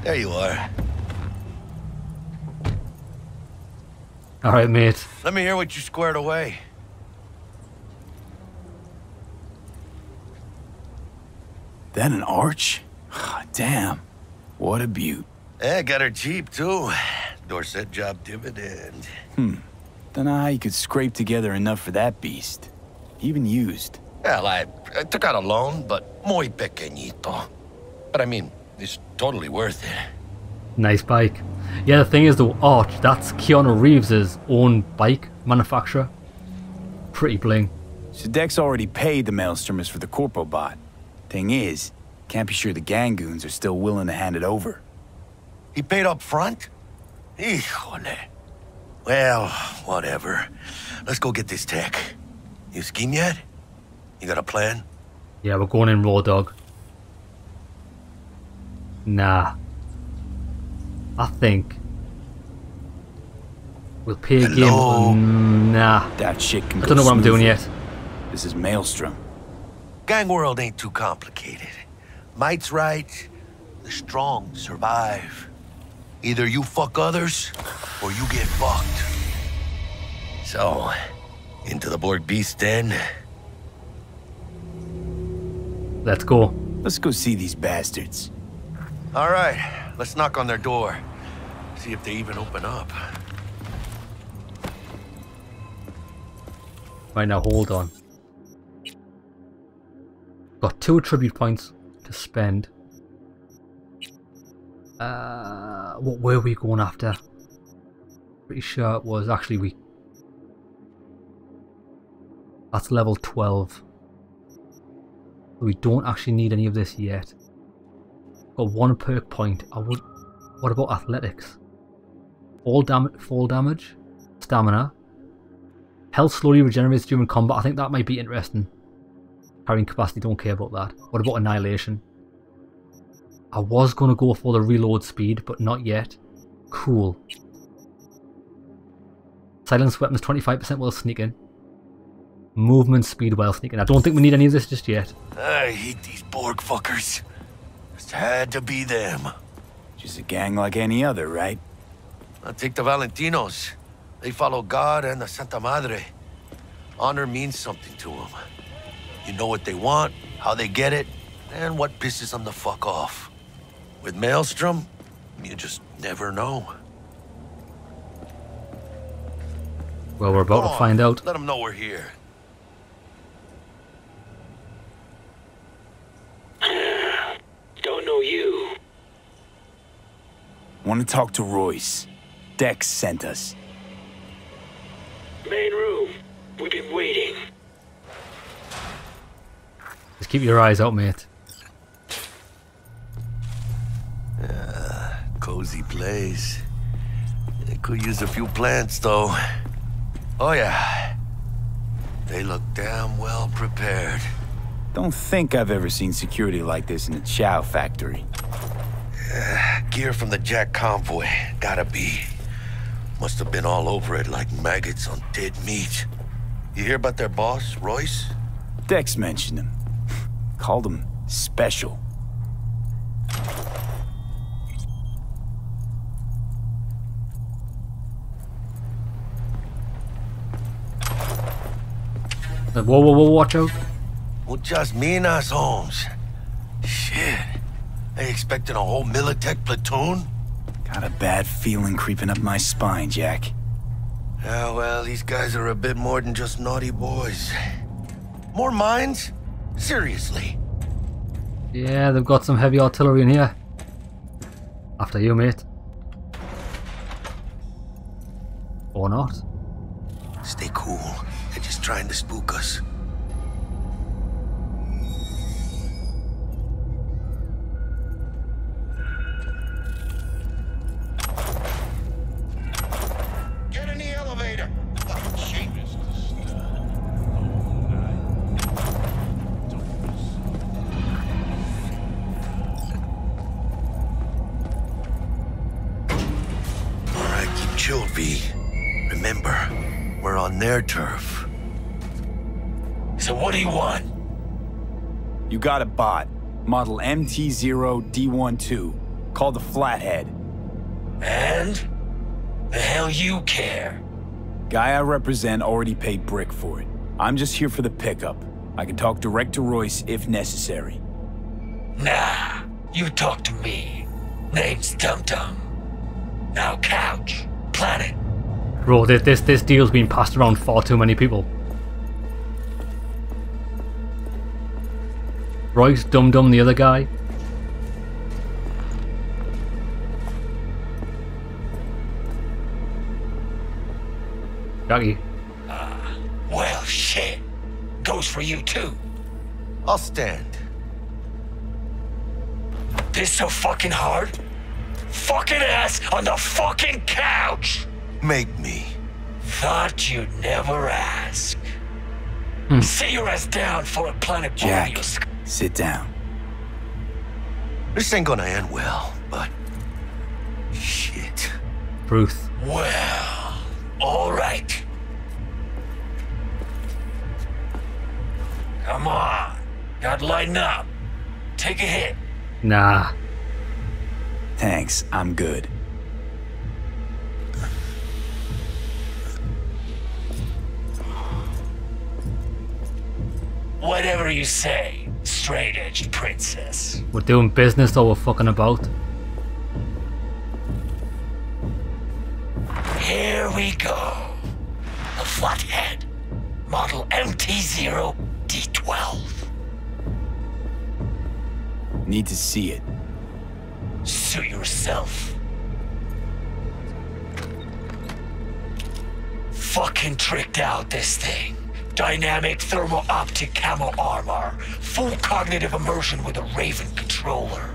There you are. Alright, mate. Let me hear what you squared away. That an arch? Damn. What a beaut. Yeah, got her cheap, too. Dorset job dividend. Dunno how you could scrape together enough for that beast. Even used. Well, I took out a loan, but muy pequeñito. But I mean, it's totally worth it. Nice bike. Yeah, the thing is though, Arch, that's Keanu Reeves' own bike manufacturer. Pretty bling. So Dex already paid the Maelstromers for the Corpo bot. Thing is, can't be sure the Gangoons are still willing to hand it over. He paid up front? Híjole. Well, whatever. Let's go get this tech. You scheme yet? You got a plan? Yeah, we're going in raw dog. Nah. I think we'll pay a game. Nah. That shit can I don't know what I'm doing yet. This is Maelstrom. Gang world ain't too complicated. Might's right, the strong survive. Either you fuck others, or you get fucked. So, into the Borg Beast Den. Let's go. Let's go see these bastards. All right, let's knock on their door. See if they even open up. Right now, hold on. Got 2 tribute points to spend. What were we going after? Pretty sure it was actually that's level 12. We don't actually need any of this yet. Got 1 perk point. What about athletics? Fall damage, stamina. Health slowly regenerates during combat. I think that might be interesting. Carrying capacity, don't care about that. What about annihilation? I was going to go for the reload speed, but not yet. Cool. Silence weapons 25% while sneaking. Movement speed while sneaking. I don't think we need any of this just yet. I hate these Borg fuckers. Just had to be them. Just a gang like any other, right? I'll take the Valentinos. They follow God and the Santa Madre. Honor means something to them. You know what they want, how they get it, and what pisses them the fuck off. With Maelstrom, you just never know. Well, we're about to find out. Let them know we're here. Don't know you. Want to talk to Royce. Dex sent us. Main room. We've been waiting. Just keep your eyes out, mate. Cozy place. They could use a few plants, though. Oh, yeah. They look damn well prepared. Don't think I've ever seen security like this in a chow factory. Gear from the Jack convoy. Gotta be. Must have been all over it like maggots on dead meat. You hear about their boss, Royce? Dex mentioned him. Called him special. Whoa, watch out. Muchas minas, Holmes. Shit. They expecting a whole Militech platoon? Got a bad feeling creeping up my spine, Jack. Yeah, well, these guys are a bit more than just naughty boys. More mines? Seriously? Yeah, they've got some heavy artillery in here. After you, mate. Or not. Stay cool. They're just trying to spook us. Get in the elevator. Fucking shameless. All right, keep chilled, V. Remember, we're on their turf. So what do you want? You got a bot. Model MT0D12. Called the Flathead. And? The hell you care? Guy I represent already paid Brick for it. I'm just here for the pickup. I can talk direct to Royce if necessary. Nah, you talk to me. Name's Dum Dum. Now couch. Planet. Bro, this deal's been passed around far too many people. Royce, Dum Dum, the other guy. Jackie. Well, shit. Goes for you, too. I'll stand. This so fucking hard? Fucking ass on the fucking couch! Make me. Thought you'd never ask. Sit your ass down for a planet Jack, sit down. This ain't gonna end well, but... shit. Truth. Well, all right. Come on. Gotta lighten up. Take a hit. Nah. Thanks, I'm good. Whatever you say, straight-edged princess. We're doing business or we're fucking about. Here we go. The Flathead. Model MT-0D12. Need to see it. Suit yourself. Fucking tricked out this thing. Dynamic thermo-optic camo armor. Full cognitive immersion with a Raven controller.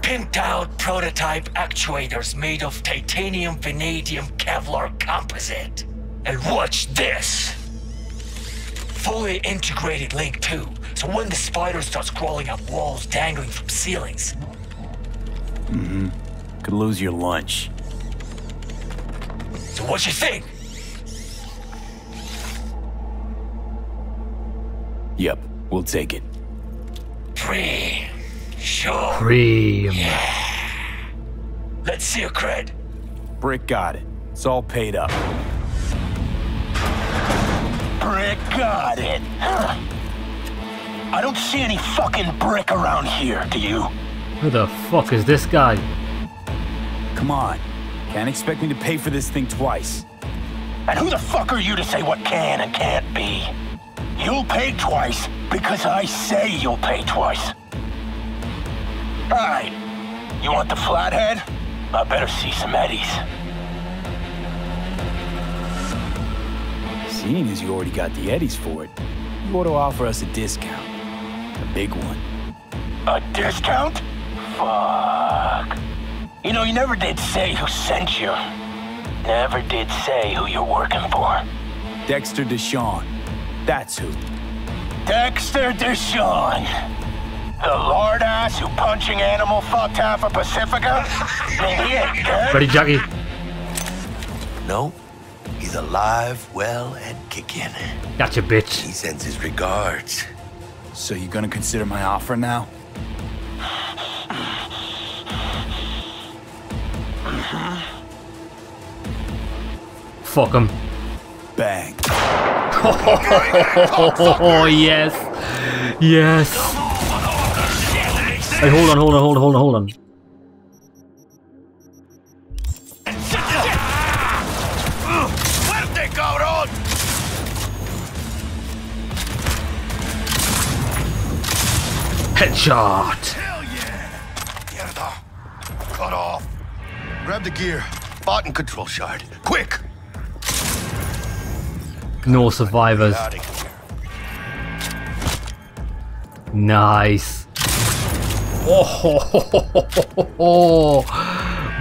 Pimped out prototype actuators made of titanium, vanadium, Kevlar composite. And watch this. Fully integrated link too, so when the spider starts crawling up walls dangling from ceilings. Mm-hmm. Could lose your lunch. So what you think? Yep, we'll take it. Preem. Sure. Preem. Yeah. Let's see your cred. Brick got it. It's all paid up. Brick got it. Huh. I don't see any fucking brick around here, do you? Who the fuck is this guy? Come on. Can't expect me to pay for this thing twice. And who the fuck are you to say what can and can't be? You'll pay twice because I say you'll pay twice. Alright. You want the Flathead? I better see some eddies. Seeing as you already got the eddies for it, you ought to offer us a discount. A big one. A discount? Fuck. You know, you never did say who sent you. Never did say who you're working for. Dexter Deshawn. That's who. Dexter Deshawn. The lord ass who punching animal fucked half of Pacifica? He ain't dead. Ready, Jackie? No. He's alive, well, and kicking. Gotcha, bitch. He sends his regards. So you gonna consider my offer now? Fuck him. Bang. Oh, yes. Yes. Hey, hold on. Fuerte, cabrón! Headshot. Hell yeah! Mierda. Cut off. Grab the gear. Bot and control shard. Quick! No survivors. Nice. Oh,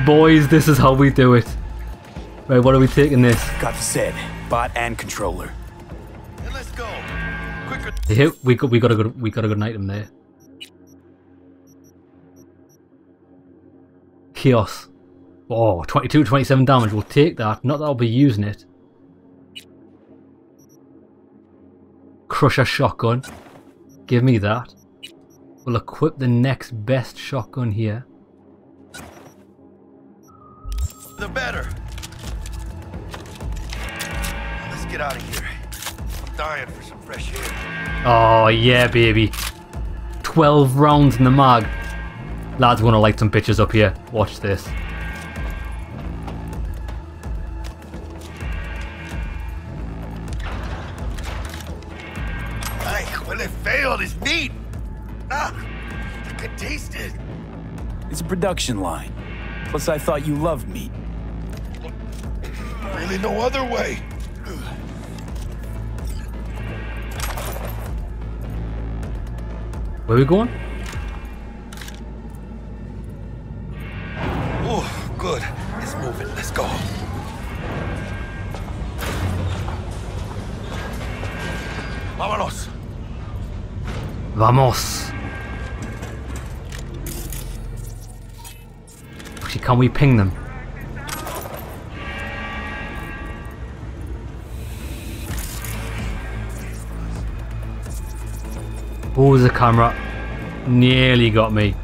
boys, this is how we do it. Right, what are we taking this? Got the set, bot and controller. And let's go. Quicker. Yeah, we got a good item there. Chaos. Oh, 22, 27 damage. We'll take that. Not that I'll be using it. Crusher shotgun. Give me that. We'll equip the next best shotgun here. The better. Let's get out of here. I'm dying for some fresh air. Oh yeah, baby. 12 rounds in the mag. Lads want to light some bitches up here. Watch this. Well, it failed. It's meat. I could taste it. It's a production line. Plus, I thought you loved meat. Really no other way. Where are we going? Oh, good. It's moving. Let's go. Vámonos. Vamos. Actually, can we ping them? Oh, the camera nearly got me.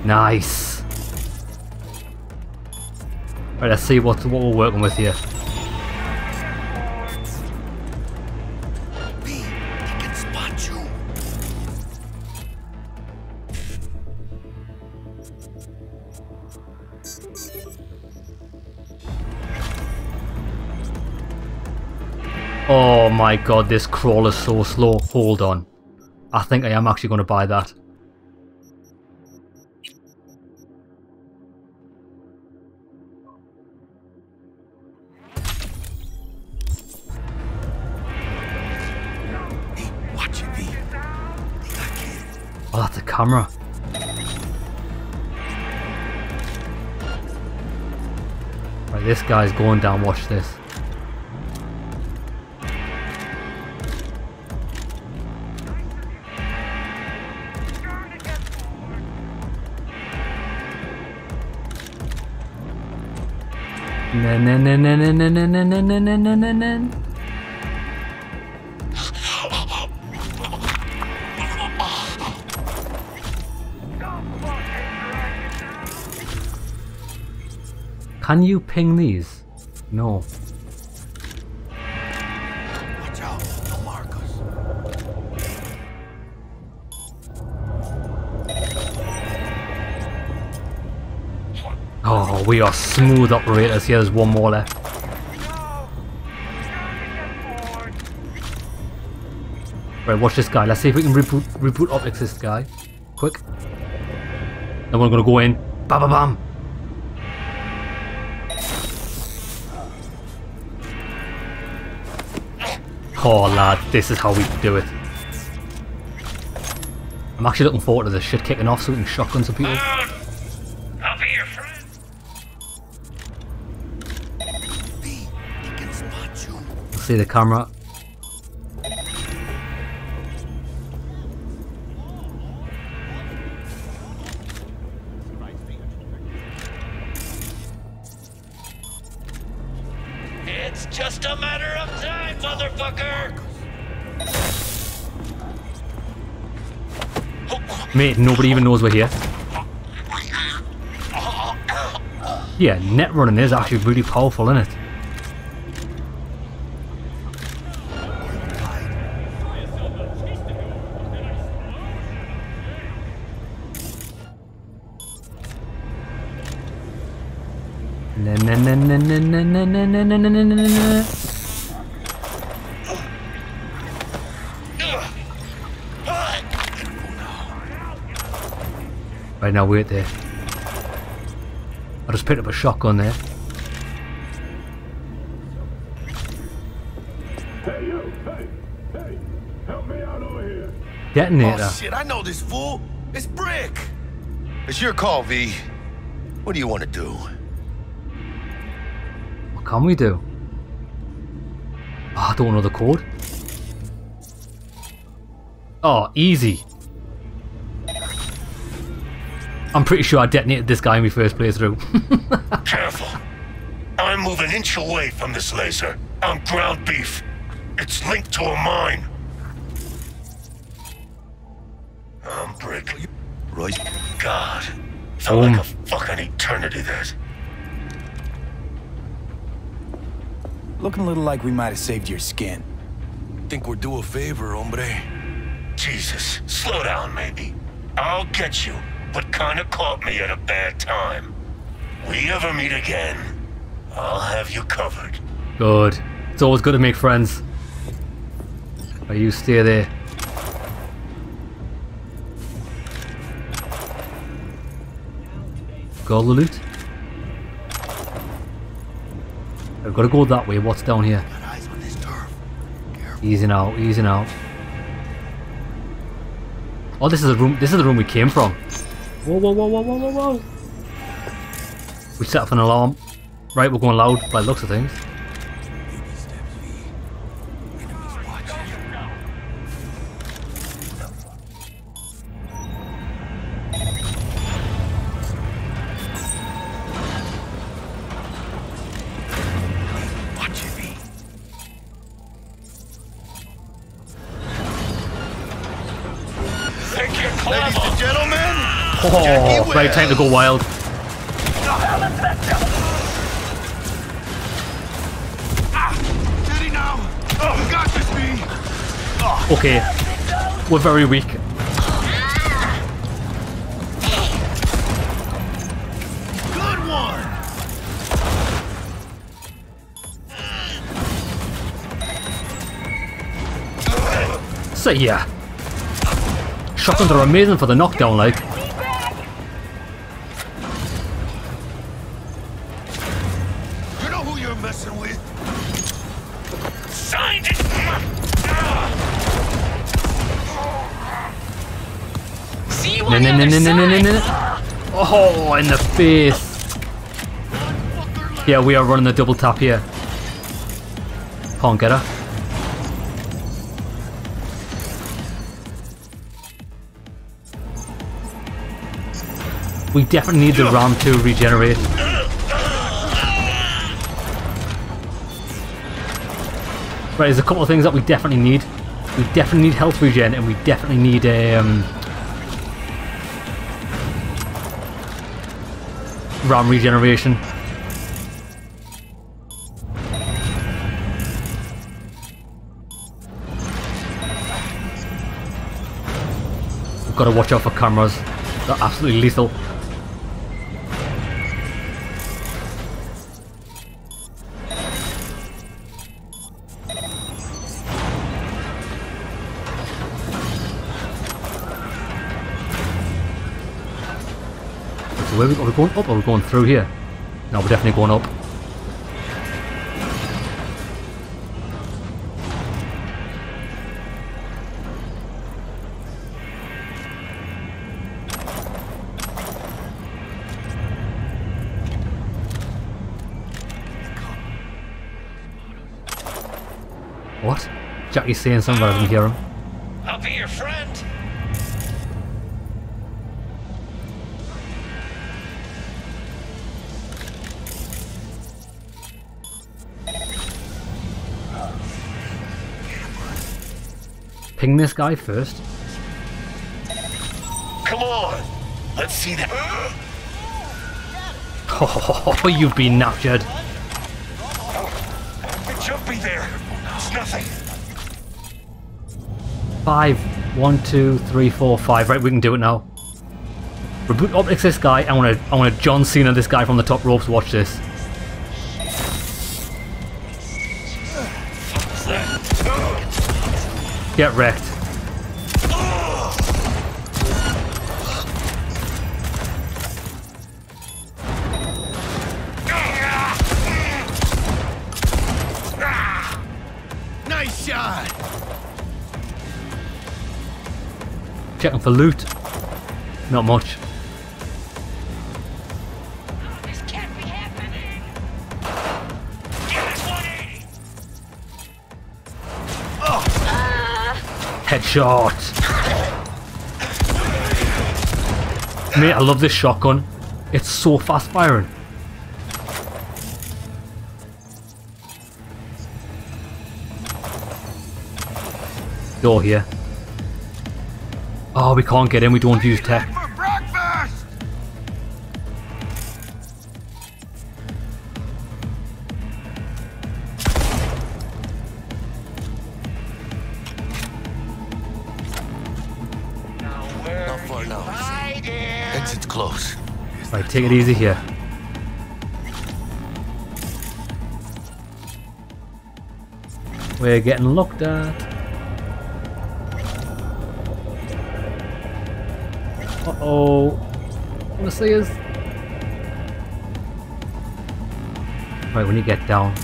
Nice. Right, let's see what we're working with here. B, he can spot you. Oh my god, this crawl is so slow. Hold on. I think I am actually going to buy that. Oh, that's a camera. Right, this guy's going down. Watch this. Can you ping these? No. Watch out, no markers. Oh, we are smooth operators here. There's one more left. Right, watch this guy. Let's see if we can reboot optics this guy. Quick. Then we're gonna go in. Bam, bam, bam. Oh lad, this is how we do it. I'm actually looking forward to this shit kicking off so we can shotgun some people. I'll be your friend. B, he can spot you. See the camera. It's just a matter of time, motherfucker. Mate, nobody even knows we're here. Yeah, net running is actually really powerful, isn't it? Right now, wait there. I just picked up a shotgun there. Hey, you! Hey! Help me out over here! Detonator. Oh shit, I know this fool. It's Brick. It's your call, V. What do you want to do? What can we do? Oh, I don't know the code. Oh, easy. I'm pretty sure I detonated this guy in my first playthrough. Careful. I'm moving an inch away from this laser. I'm ground beef. It's linked to a mine. I'm Brick. Right. God. Felt like a fucking eternity that. Looking a little like we might have saved your skin. Think we're due a favor, hombre. Jesus. Slow down, maybe. I'll get you. But kinda caught me at a bad time. We ever meet again, I'll have you covered. Good. It's always good to make friends. Right, you stay there. Got all the loot? I've got to go that way. What's down here? Easy now, easy now. Oh, this is the room. This is the room we came from. Whoa, whoa, whoa, whoa, whoa, whoa, whoa. We set off an alarm. Right, we're going loud by the looks of things. Oh, right, time to go wild. Steady now. Oh, got this, B. Okay, we're very weak. Good one. So yeah, shotguns are amazing for the knockdown, like. You know who you're messing with? Signed it! See you No, on no, the no, other no, no, no, no, side. no. Oh, in the face. Yeah, we are running the double tap here. Can't get her. We definitely need the RAM to regenerate. Right, there's a couple of things that we definitely need. We definitely need health regen, and we definitely need RAM regeneration. We've got to watch out for cameras. They're absolutely lethal. So where are we going up or are we going through here? No, we're definitely going up. What? Jackie's saying something, but I didn't hear him. I'll be your friend. Ping this guy first. Come on. Let's see that. Oh, you've been naptured. It should be there. It's nothing. 5. 1, 2, 3, 4, 5. Right, we can do it now. Reboot optics this guy. I wanna John Cena this guy from the top ropes. Watch this. Get wrecked. Nice shot. Checking for loot. Not much. This can't be happening. Give us 180. Headshot. Mate, I love this shotgun. It's so fast firing. Door here. Oh, we can't get in. We don't use tech. For breakfast. Not far now. Exit's close. Right, take it easy here. We're getting looked at. Uh-oh. Wanna see us? Right, when you get down.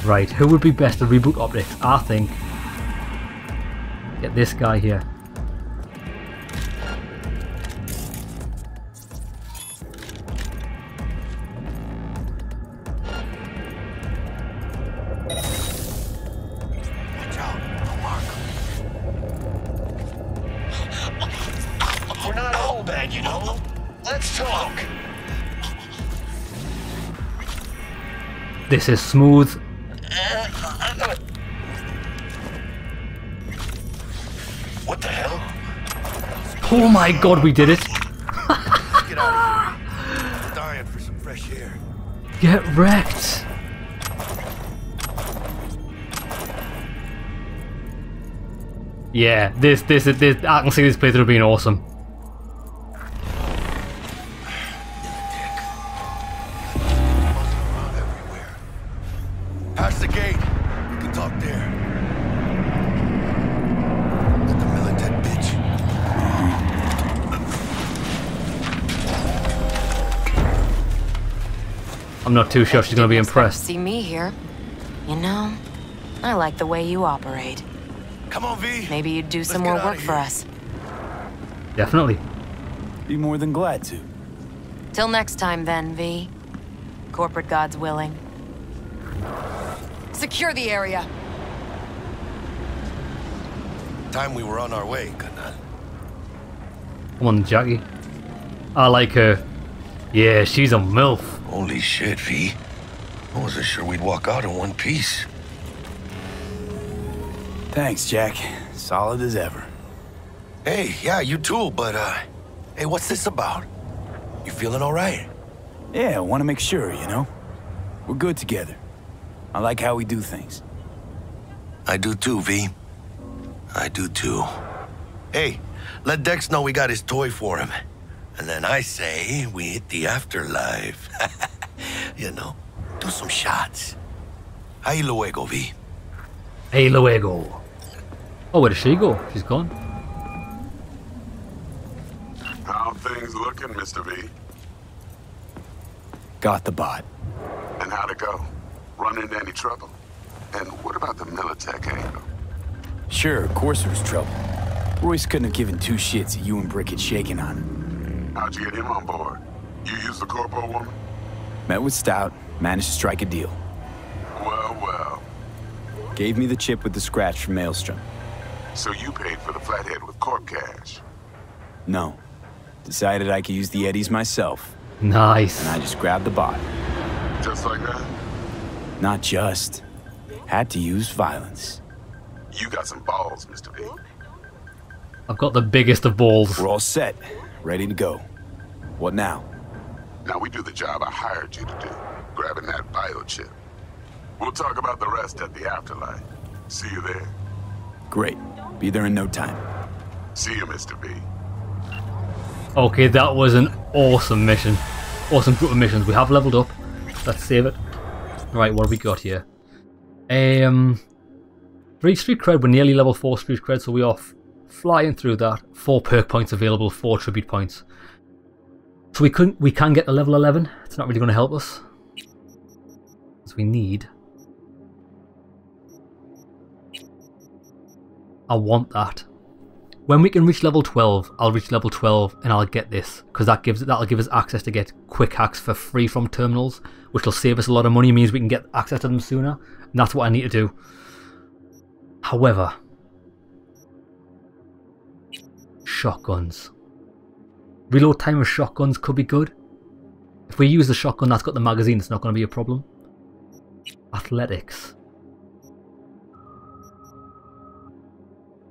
Right, who would be best to reboot optics? I think. Get this guy here. We're not all bad, you know. Let's talk. This is smooth. What the hell? Oh my god, we did it. Get out of here. I'm dying for some fresh air. Get wrecked. Yeah, this I can see this playthrough being awesome. Past the gate. We can talk there. Let the militant bitch. I'm not too sure she's gonna be impressed. See me here. You know, I like the way you operate. Come on, V. Maybe you'd do some more work for us. Definitely. Be more than glad to. Till next time then, V. Corporate gods willing. Secure the area. Time we were on our way, Canal. Come on, Jackie. I like her. Yeah, she's a MILF. Holy shit, V. I wasn't sure we'd walk out in one piece. Thanks, Jack. Solid as ever. Hey, yeah, you too, but, hey, what's this about? You feeling all right? Yeah, I want to make sure, you know? We're good together. I like how we do things. I do too, V. I do too. Hey, let Dex know we got his toy for him. And then I say we hit the afterlife. You know, do some shots. Ahí luego, V. Hey, luego. Oh, where does she go? She's gone. How things looking, Mr. V? Got the bot. And how'd it go? Run into any trouble? And what about the Militech angle? Sure, of course there was trouble. Royce couldn't have given two shits that you and Brick had shaken on him. How'd you get him on board? You used the corpo woman? Met with Stout, managed to strike a deal. Well, well. Gave me the chip with the scratch from Maelstrom. So you paid for the flathead with corp cash? No. Decided I could use the Eddies myself. Nice. And I just grabbed the bot. Just like that? Not just. Had to use violence. You got some balls, Mr. V. I've got the biggest of balls. We're all set. Ready to go. What now? Now we do the job I hired you to do. Grabbing that biochip. We'll talk about the rest at the afterlife. See you there. Great. Be there in no time. See you, Mr. V. Okay, that was an awesome mission. Awesome group of missions. We have leveled up. Let's save it. Right, what have we got here? 3 street cred. We're nearly level 4 street cred, so we are flying through that. 4 perk points available, 4 tribute points. So we can get to level 11. It's not really going to help us. So we need... I want that. When we can reach level 12, I'll reach level 12 and I'll get this, because that'll give us access to get quick hacks for free from terminals, which will save us a lot of money. It means we can get access to them sooner, and that's what I need to do. However, shotguns. Reload time of shotguns could be good. If we use the shotgun that's got the magazine, it's not going to be a problem. Athletics.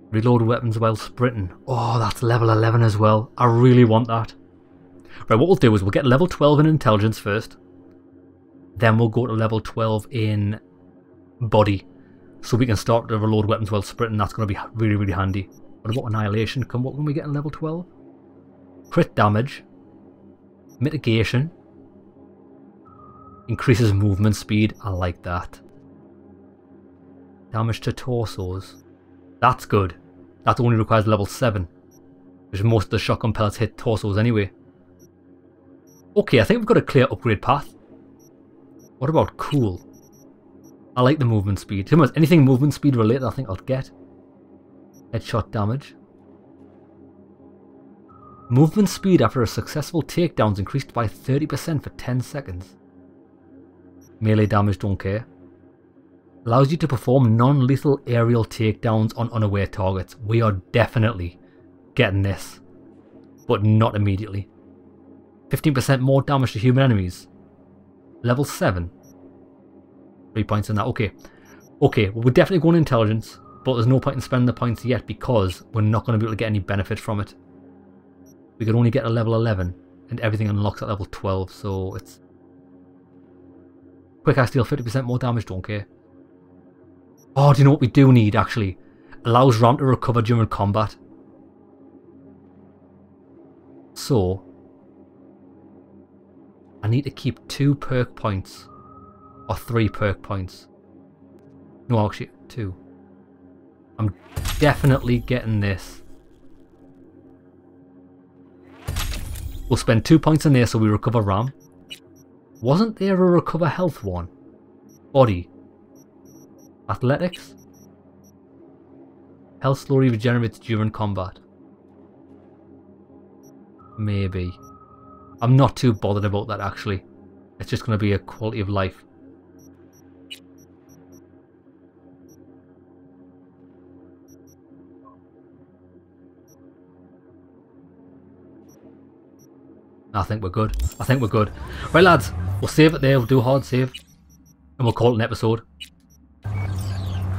Reload weapons while sprinting. Oh, that's level 11 as well. I really want that. Right, what we'll do is we'll get level 12 in intelligence first. Then we'll go to level 12 in body. So we can start to reload weapons while sprinting. That's going to be really, really handy. What about annihilation? What can we get in level 12? Crit damage. Mitigation. Increases movement speed. I like that. Damage to torsos. That's good. That only requires level 7. Because most of the shotgun pellets hit torsos anyway. Okay, I think we've got a clear upgrade path. What about cool? I like the movement speed. To be honest, anything movement speed related I think I'll get. Headshot damage. Movement speed after a successful takedown is increased by 30% for 10 seconds. Melee damage, don't care. Allows you to perform non-lethal aerial takedowns on unaware targets. We are definitely getting this, but not immediately. 15% more damage to human enemies. Level 7. 3 points in that. Okay. Okay, well, we're definitely going intelligence, but there's no point in spending the points yet because we're not going to be able to get any benefit from it. We could only get to level 11, and everything unlocks at level 12, so it's... Quick axe deal 50% more damage, don't care. Oh, do you know what we do need, actually? Allows RAM to recover during combat. So... I need to keep 2 perk points. Or 3 perk points. No, actually, 2. I'm definitely getting this. We'll spend 2 points in there so we recover RAM. Wasn't there a recover health one? Body. Athletics? Health slowly regenerates during combat. Maybe. I'm not too bothered about that actually. It's just going to be a quality of life. I think we're good. I think we're good. Right lads, we'll save it there, we'll do a hard save. And we'll call it an episode.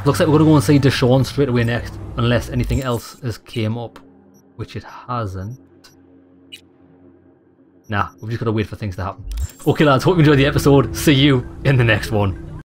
Looks like we're going to go and see Deshaun straight away next. Unless anything else has came up. Which it hasn't. Nah, we've just got to wait for things to happen. Okay lads, hope you enjoyed the episode. See you in the next one.